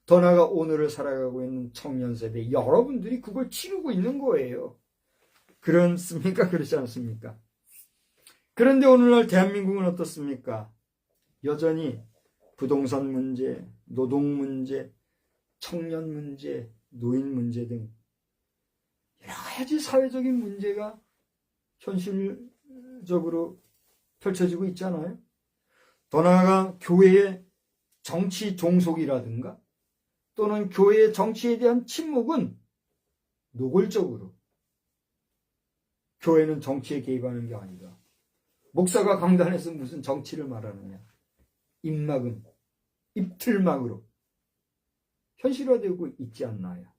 더 나아가 오늘을 살아가고 있는 청년 세대, 여러분들이 그걸 치르고 있는 거예요. 그렇습니까? 그렇지 않습니까? 그런데 오늘날 대한민국은 어떻습니까? 여전히 부동산 문제, 노동 문제, 청년 문제, 노인 문제 등 여러 가지 사회적인 문제가 현실적으로 펼쳐지고 있잖아요. 더 나아가 교회의 정치 종속이라든가 또는 교회의 정치에 대한 침묵은 노골적으로 교회는 정치에 개입하는 게 아니다. 목사가 강단에서 무슨 정치를 말하느냐. 입막음, 입틀막으로 현실화되고 있지 않나요?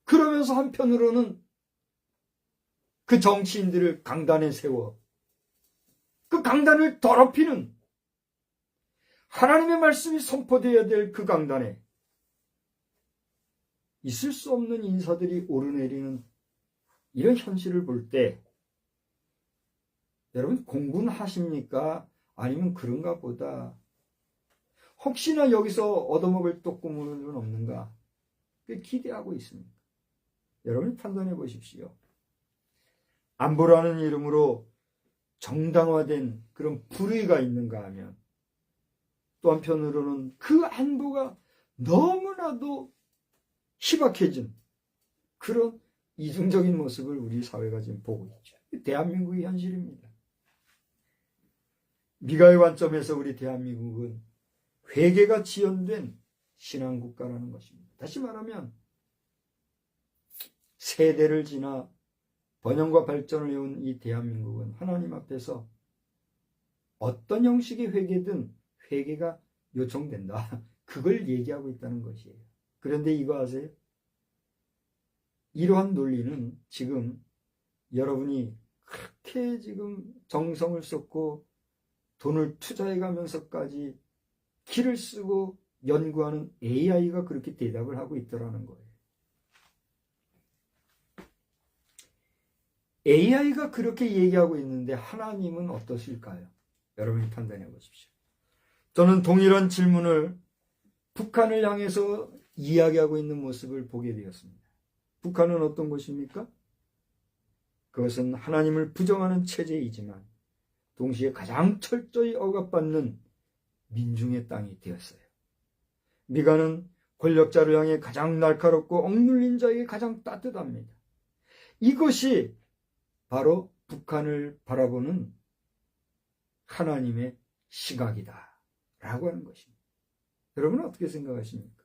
그러면서 한편으로는 그 정치인들을 강단에 세워 그 강단을 더럽히는 하나님의 말씀이 선포되어야 될 그 강단에 있을 수 없는 인사들이 오르내리는 이런 현실을 볼 때 여러분 공부는 하십니까? 아니면 그런가 보다 혹시나 여기서 얻어먹을 떡고물은 없는가 기대하고 있습니다. 여러분이 판단해 보십시오. 안보라는 이름으로 정당화된 그런 불의가 있는가 하면 또 한편으로는 그 안보가 너무나도 희박해진 그런 이중적인 모습을 우리 사회가 지금 보고 있죠. 대한민국의 현실입니다. 미가의 관점에서 우리 대한민국은 회개가 지연된 신앙국가라는 것입니다. 다시 말하면 세대를 지나 번영과 발전을 해온 이 대한민국은 하나님 앞에서 어떤 형식의 회개든 회개가 요청된다. 그걸 얘기하고 있다는 것이에요. 그런데 이거 아세요? 이러한 논리는 지금 여러분이 그렇게 지금 정성을 쏟고 돈을 투자해 가면서까지 기를 쓰고 연구하는 AI가 그렇게 대답을 하고 있더라는 거예요. AI가 그렇게 얘기하고 있는데 하나님은 어떠실까요? 여러분이 판단해 보십시오. 저는 동일한 질문을 북한을 향해서 이야기하고 있는 모습을 보게 되었습니다. 북한은 어떤 곳입니까? 그것은 하나님을 부정하는 체제이지만 동시에 가장 철저히 억압받는 민중의 땅이 되었어요. 미가는 권력자를 향해 가장 날카롭고 억눌린 자에게 가장 따뜻합니다. 이것이 바로 북한을 바라보는 하나님의 시각이다 라고 하는 것입니다. 여러분은 어떻게 생각하십니까?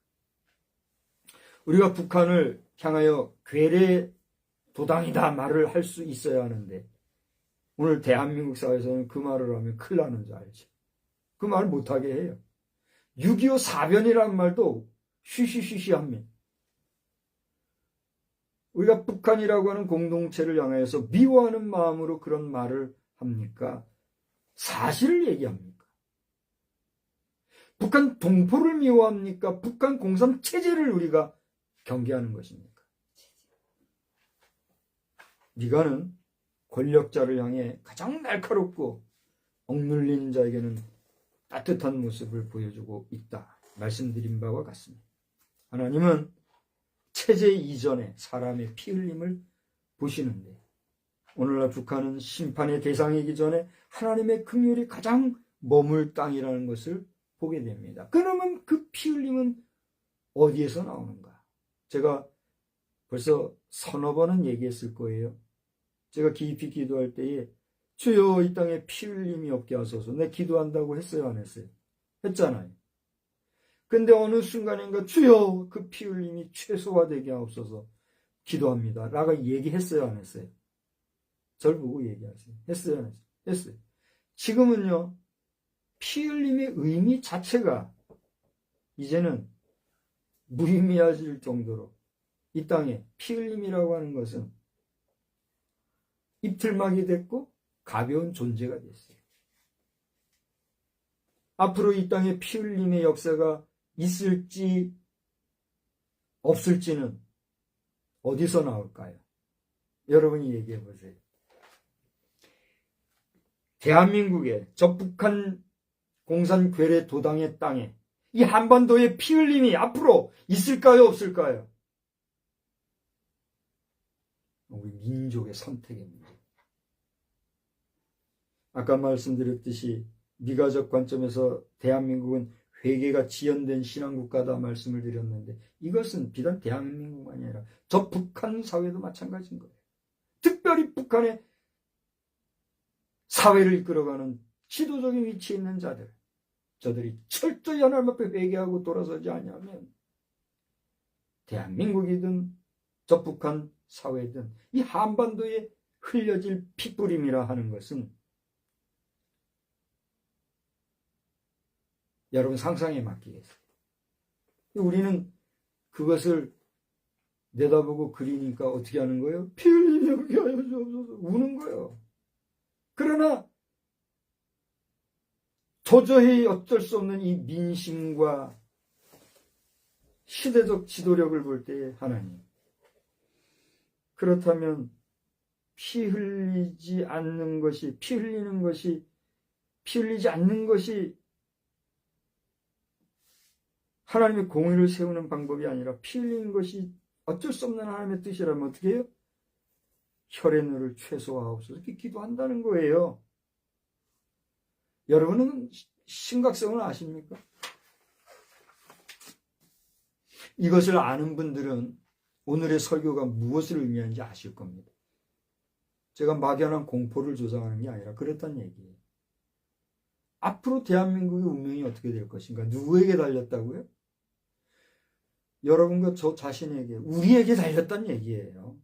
우리가 북한을 향하여 괴뢰 도당이다 말을 할 수 있어야 하는데 오늘 대한민국 사회에서는 그 말을 하면 큰일 나는 줄 알죠. 그 말 못하게 해요. 6.25 사변이라는 말도 쉬쉬쉬쉬합니다. 우리가 북한이라고 하는 공동체를 향해서 미워하는 마음으로 그런 말을 합니까? 사실을 얘기합니까? 북한 동포를 미워합니까? 북한 공산 체제를 우리가 경계하는 것입니까? 미가는 권력자를 향해 가장 날카롭고 억눌린 자에게는 따뜻한 모습을 보여주고 있다. 말씀드린 바와 같습니다. 하나님은 체제 이전에 사람의 피 흘림을 보시는데 오늘날 북한은 심판의 대상이기 전에 하나님의 긍휼이 가장 머물 땅이라는 것을 보게 됩니다. 그러면 그 피 흘림은 어디에서 나오는가? 제가 벌써 서너 번은 얘기했을 거예요. 제가 깊이 기도할 때에 주여 이 땅에 피 흘림이 없게 하소서. 내 기도한다고 했어요, 안 했어요? 했잖아요. 근데 어느 순간인가 주여 그 피 흘림이 최소화되게 하옵소서 기도합니다. 라고 얘기했어요, 안 했어요? 절 보고 얘기하세요. 했어요, 안 했어요? 했어요. 지금은요, 피 흘림의 의미 자체가 이제는 무의미해질 정도로 이 땅에 피 흘림이라고 하는 것은 입틀막이 됐고 가벼운 존재가 됐어요. 앞으로 이 땅에 피 흘림의 역사가 있을지 없을지는 어디서 나올까요? 여러분이 얘기해 보세요. 대한민국의 저 북한 공산 괴뢰 도당의 땅에 이 한반도의 피 흘림이 앞으로 있을까요, 없을까요? 우리 민족의 선택의 문제. 아까 말씀드렸듯이 미가적 관점에서 대한민국은 회개가 지연된 신앙국가다 말씀을 드렸는데 이것은 비단 대한민국만이 아니라 저 북한 사회도 마찬가지인 거예요. 특별히 북한의 사회를 이끌어가는 지도적인 위치에 있는 자들, 저들이 철저히 하나님 앞에 회개하고 돌아서지 않으면 대한민국이든 저 북한 사회든 이 한반도에 흘려질 핏부림이라 하는 것은 여러분 상상에 맡기겠어요. 우리는 그것을 내다보고 그리니까 어떻게 하는 거예요? 피 흘리며 여기 하여 주옵소서 우는 거예요. 그러나 도저히 어쩔 수 없는 이 민심과 시대적 지도력을 볼 때에 하나님, 그렇다면 피 흘리지 않는 것이, 피 흘리지 않는 것이 하나님의 공의를 세우는 방법이 아니라 피 흘리는 것이 어쩔 수 없는 하나님의 뜻이라면 어떻게 해요? 혈연을 최소화하옵소서 이렇게 기도한다는 거예요. 여러분은 심각성을 아십니까? 이것을 아는 분들은 오늘의 설교가 무엇을 의미하는지 아실 겁니다. 제가 막연한 공포를 조장하는 게 아니라 그랬단 얘기예요. 앞으로 대한민국의 운명이 어떻게 될 것인가? 누구에게 달렸다고요? 여러분과 저 자신에게, 우리에게 달렸단 얘기예요.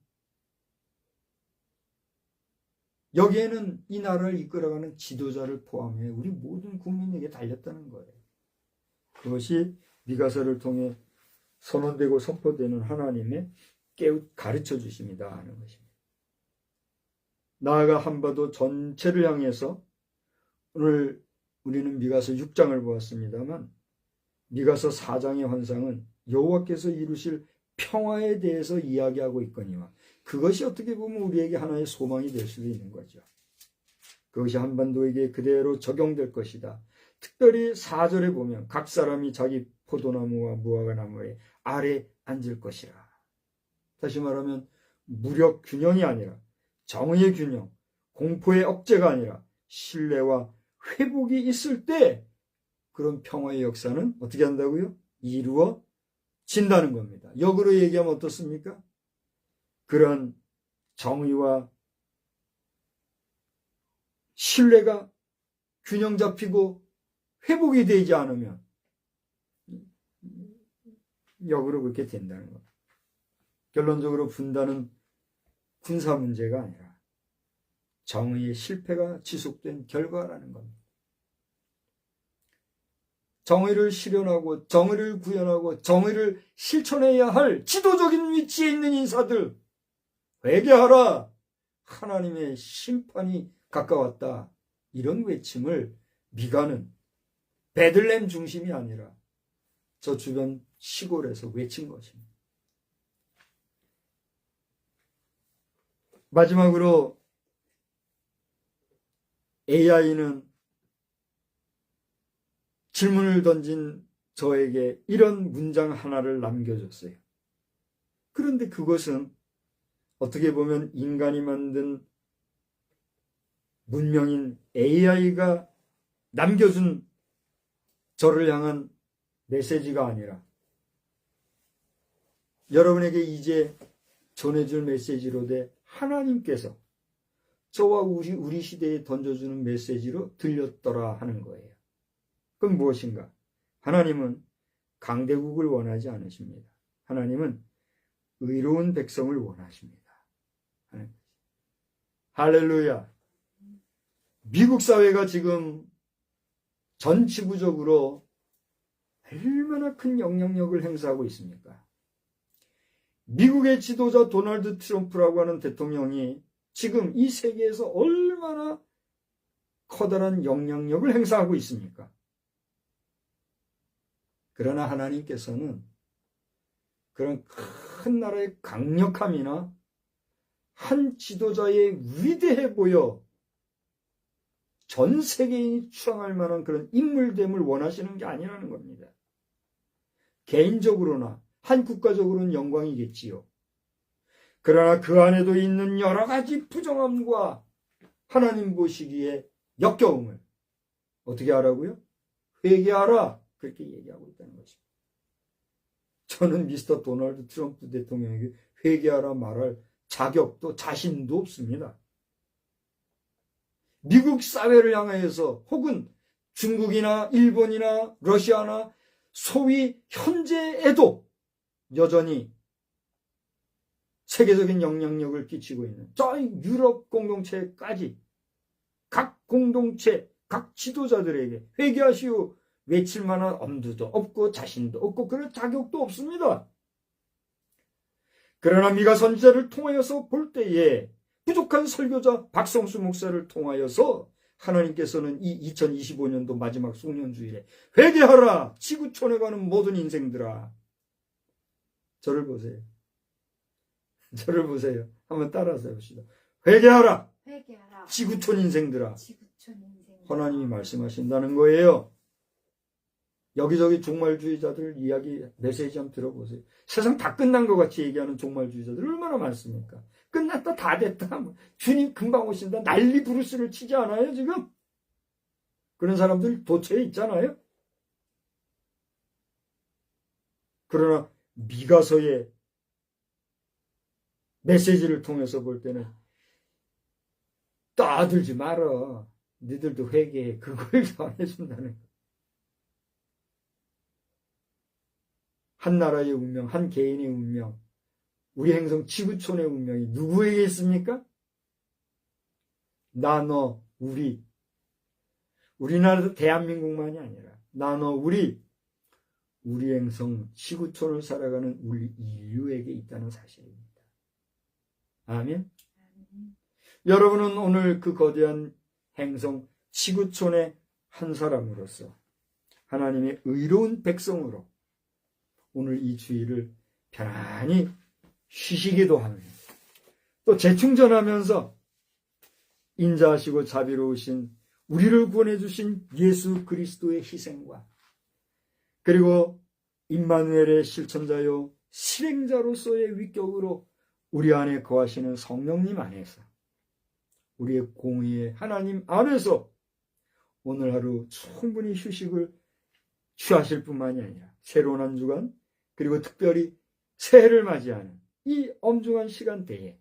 여기에는 이 나라를 이끌어가는 지도자를 포함해 우리 모든 국민에게 달렸다는 거예요. 그것이 미가서를 통해 선언되고 선포되는 하나님의 가르쳐 주심이다 하는 것입니다. 나아가 한반도 전체를 향해서 오늘 우리는 미가서 6장을 보았습니다만 미가서 4장의 환상은 여호와께서 이루실 평화에 대해서 이야기하고 있거니와 그것이 어떻게 보면 우리에게 하나의 소망이 될 수도 있는 거죠. 그것이 한반도에게 그대로 적용될 것이다. 특별히 4절에 보면 각 사람이 자기 포도나무와 무화과나무의 아래 앉을 것이라. 다시 말하면 무력 균형이 아니라 정의의 균형, 공포의 억제가 아니라 신뢰와 회복이 있을 때 그런 평화의 역사는 어떻게 한다고요? 이루어진다는 겁니다. 역으로 얘기하면 어떻습니까? 그런 정의와 신뢰가 균형 잡히고 회복이 되지 않으면 역으로 그렇게 된다는 겁니다. 결론적으로 분단은 군사 문제가 아니라 정의의 실패가 지속된 결과라는 겁니다. 정의를 실현하고 정의를 구현하고 정의를 실천해야 할 지도적인 위치에 있는 인사들 회개하라. 하나님의 심판이 가까웠다. 이런 외침을 미가는 베들레헴 중심이 아니라 저 주변 시골에서 외친 것입니다. 마지막으로 AI는 질문을 던진 저에게 이런 문장 하나를 남겨줬어요. 그런데 그것은 어떻게 보면 인간이 만든 문명인 AI가 남겨준 저를 향한 메시지가 아니라 여러분에게 이제 전해줄 메시지로 돼 하나님께서 저와 우리 시대에 던져주는 메시지로 들렸더라 하는 거예요. 그건 무엇인가? 하나님은 강대국을 원하지 않으십니다. 하나님은 의로운 백성을 원하십니다. 할렐루야. 미국 사회가 지금 전 지구적으로 얼마나 큰 영향력을 행사하고 있습니까? 미국의 지도자 도널드 트럼프라고 하는 대통령이 지금 이 세계에서 얼마나 커다란 영향력을 행사하고 있습니까? 그러나 하나님께서는 그런 큰 나라의 강력함이나 한 지도자의 위대해 보여 전 세계인이 추앙할 만한 그런 인물됨을 원하시는 게 아니라는 겁니다. 개인적으로나 한 국가적으로는 영광이겠지요. 그러나 그 안에도 있는 여러 가지 부정함과 하나님 보시기에 역겨움을 어떻게 하라고요? 회개하라. 그렇게 얘기하고 있다는 것입니다. 저는 미스터 도널드 트럼프 대통령에게 회개하라 말할 자격도 자신도 없습니다. 미국 사회를 향하여서 혹은 중국이나 일본이나 러시아나 소위 현재에도 여전히 세계적인 영향력을 끼치고 있는 저 유럽 공동체까지 각 공동체, 각 지도자들에게 회개하시오 외칠 만한 엄두도 없고 자신도 없고 그런 자격도 없습니다. 그러나 미가 선지자를 통하여서 볼 때에 부족한 설교자 박성수 목사를 통하여서 하나님께서는 이 2025년도 마지막 송년주일에 회개하라 지구촌에 가는 모든 인생들아. 저를 보세요. 저를 보세요. 한번 따라서 해봅시다. 회개하라. 회개하라. 지구촌 인생들아. 지구촌 인생들아. 하나님이 말씀하신다는 거예요. 여기저기 종말주의자들 이야기 메시지 한번 들어보세요. 세상 다 끝난 것 같이 얘기하는 종말주의자들 얼마나 많습니까? 끝났다 다 됐다 주님 금방 오신다 난리 부르스를 치지 않아요 지금? 그런 사람들 도처에 있잖아요. 그러나 미가서의 메시지를 통해서 볼 때는 떠들지 말어. 너희들도 회개해. 그걸 전해준다는 거예요. 한 나라의 운명, 한 개인의 운명, 우리 행성 지구촌의 운명이 누구에게 있습니까? 나, 너, 우리. 우리나라도 대한민국만이 아니라 나, 너, 우리 행성 지구촌을 살아가는 우리 인류에게 있다는 사실입니다. 아멘. 여러분은 오늘 그 거대한 행성 지구촌의 한 사람으로서 하나님의 의로운 백성으로 오늘 이 주일을 편안히 쉬시기도 합니다. 또 재충전하면서 인자하시고 자비로우신 우리를 구원해 주신 예수 그리스도의 희생과 그리고 임마누엘의 실천자요 실행자로서의 위격으로 우리 안에 거하시는 성령님 안에서 우리의 공의의 하나님 안에서 오늘 하루 충분히 휴식을 취하실 뿐만이 아니라 새로운 한 주간 그리고 특별히 새해를 맞이하는 이 엄중한 시간대에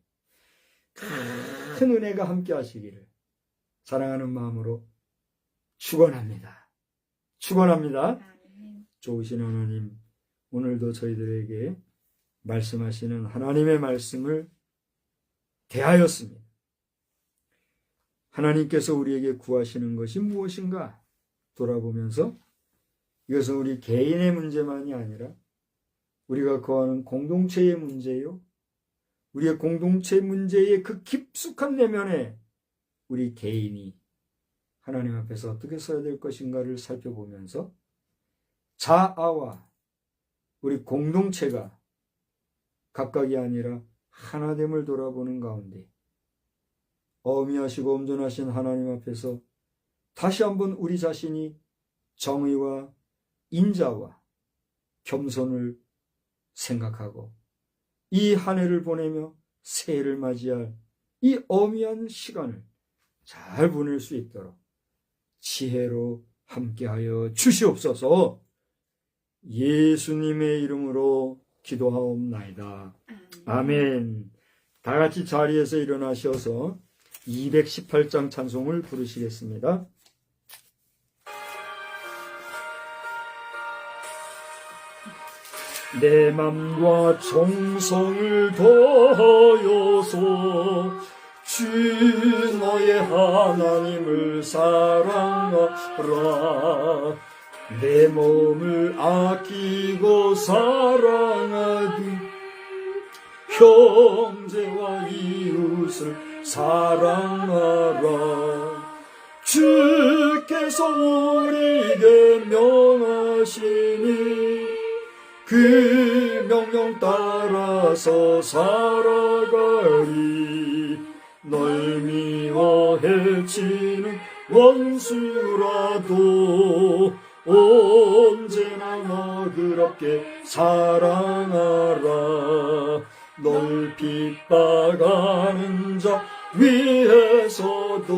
큰 은혜가 함께 하시기를 사랑하는 마음으로 축원합니다. 축원합니다. 좋으신 하나님, 오늘도 저희들에게 말씀하시는 하나님의 말씀을 대하였습니다. 하나님께서 우리에게 구하시는 것이 무엇인가 돌아보면서 이것은 우리 개인의 문제만이 아니라 우리가 거하는 공동체의 문제요. 우리의 공동체 문제의 그 깊숙한 내면에 우리 개인이 하나님 앞에서 어떻게 서야 될 것인가를 살펴보면서 자아와 우리 공동체가 각각이 아니라 하나됨을 돌아보는 가운데 어미하시고 엄존하신 하나님 앞에서 다시 한번 우리 자신이 정의와 인자와 겸손을 생각하고 이 한 해를 보내며 새해를 맞이할 이 어미한 시간을 잘 보낼 수 있도록 지혜로 함께하여 주시옵소서. 예수님의 이름으로 기도하옵나이다. 아멘. 다 같이 자리에서 일어나셔서 218장 찬송을 부르시겠습니다. 내 맘과 정성을 더하여서 주 너의 하나님을 사랑하라. 내 몸을 아끼고 사랑하듯 형제와 이웃을 사랑하라. 주께서 우리에게 명하시니 그 명령 따라서 살아가리. 널 미워 해치는 원수라도 언제나 너그럽게 사랑하라. 널 핍박하는 자 위해서도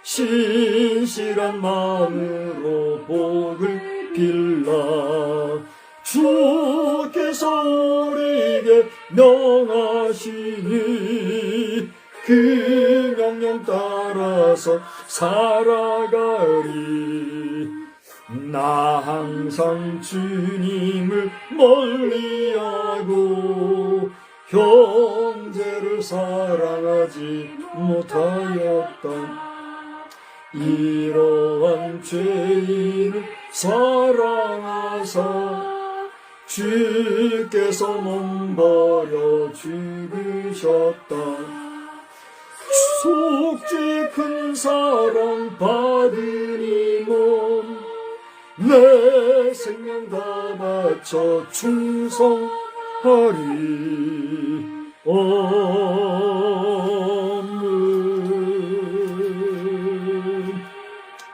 신실한 마음으로 복을 빌라. 주께서 우리에게 명하시니 그 명령 따라서 살아가리. 나 항상 주님을 멀리하고 형제를 사랑하지 못하였던 이러한 죄인을 사랑하사 주께서 몸 버려 죽으셨다. 속죄 큰 사랑 받으니 몸 내 생명 다 바쳐 충성하리. 아멘.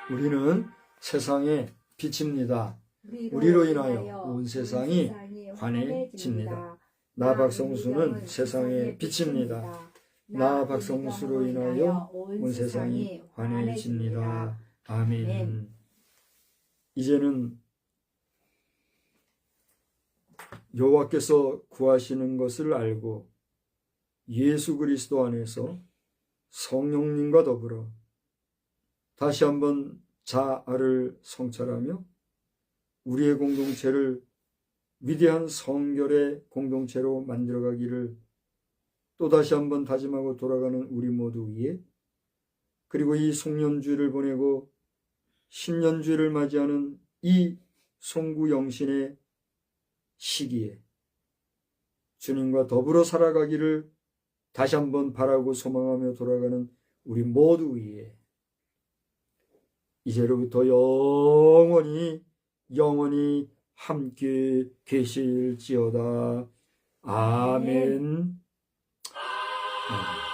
우리는 세상의 빛입니다. 우리로 인하여 온 세상이 환해집니다. 나 박성수는 세상의 빛입니다. 나 박성수로 인하여 온 세상이 환해집니다. 아멘. 이제는 여호와께서 구하시는 것을 알고 예수 그리스도 안에서 성령님과 더불어 다시 한번 자아를 성찰하며 우리의 공동체를 위대한 성결의 공동체로 만들어가기를 또다시 한번 다짐하고 돌아가는 우리 모두 위에, 그리고 이 송년주를 보내고 신년주를 맞이하는 이 송구영신의 시기에 주님과 더불어 살아가기를 다시 한번 바라고 소망하며 돌아가는 우리 모두 위에 이제로부터 영원히 함께 계실지어다. 아멘. 아멘.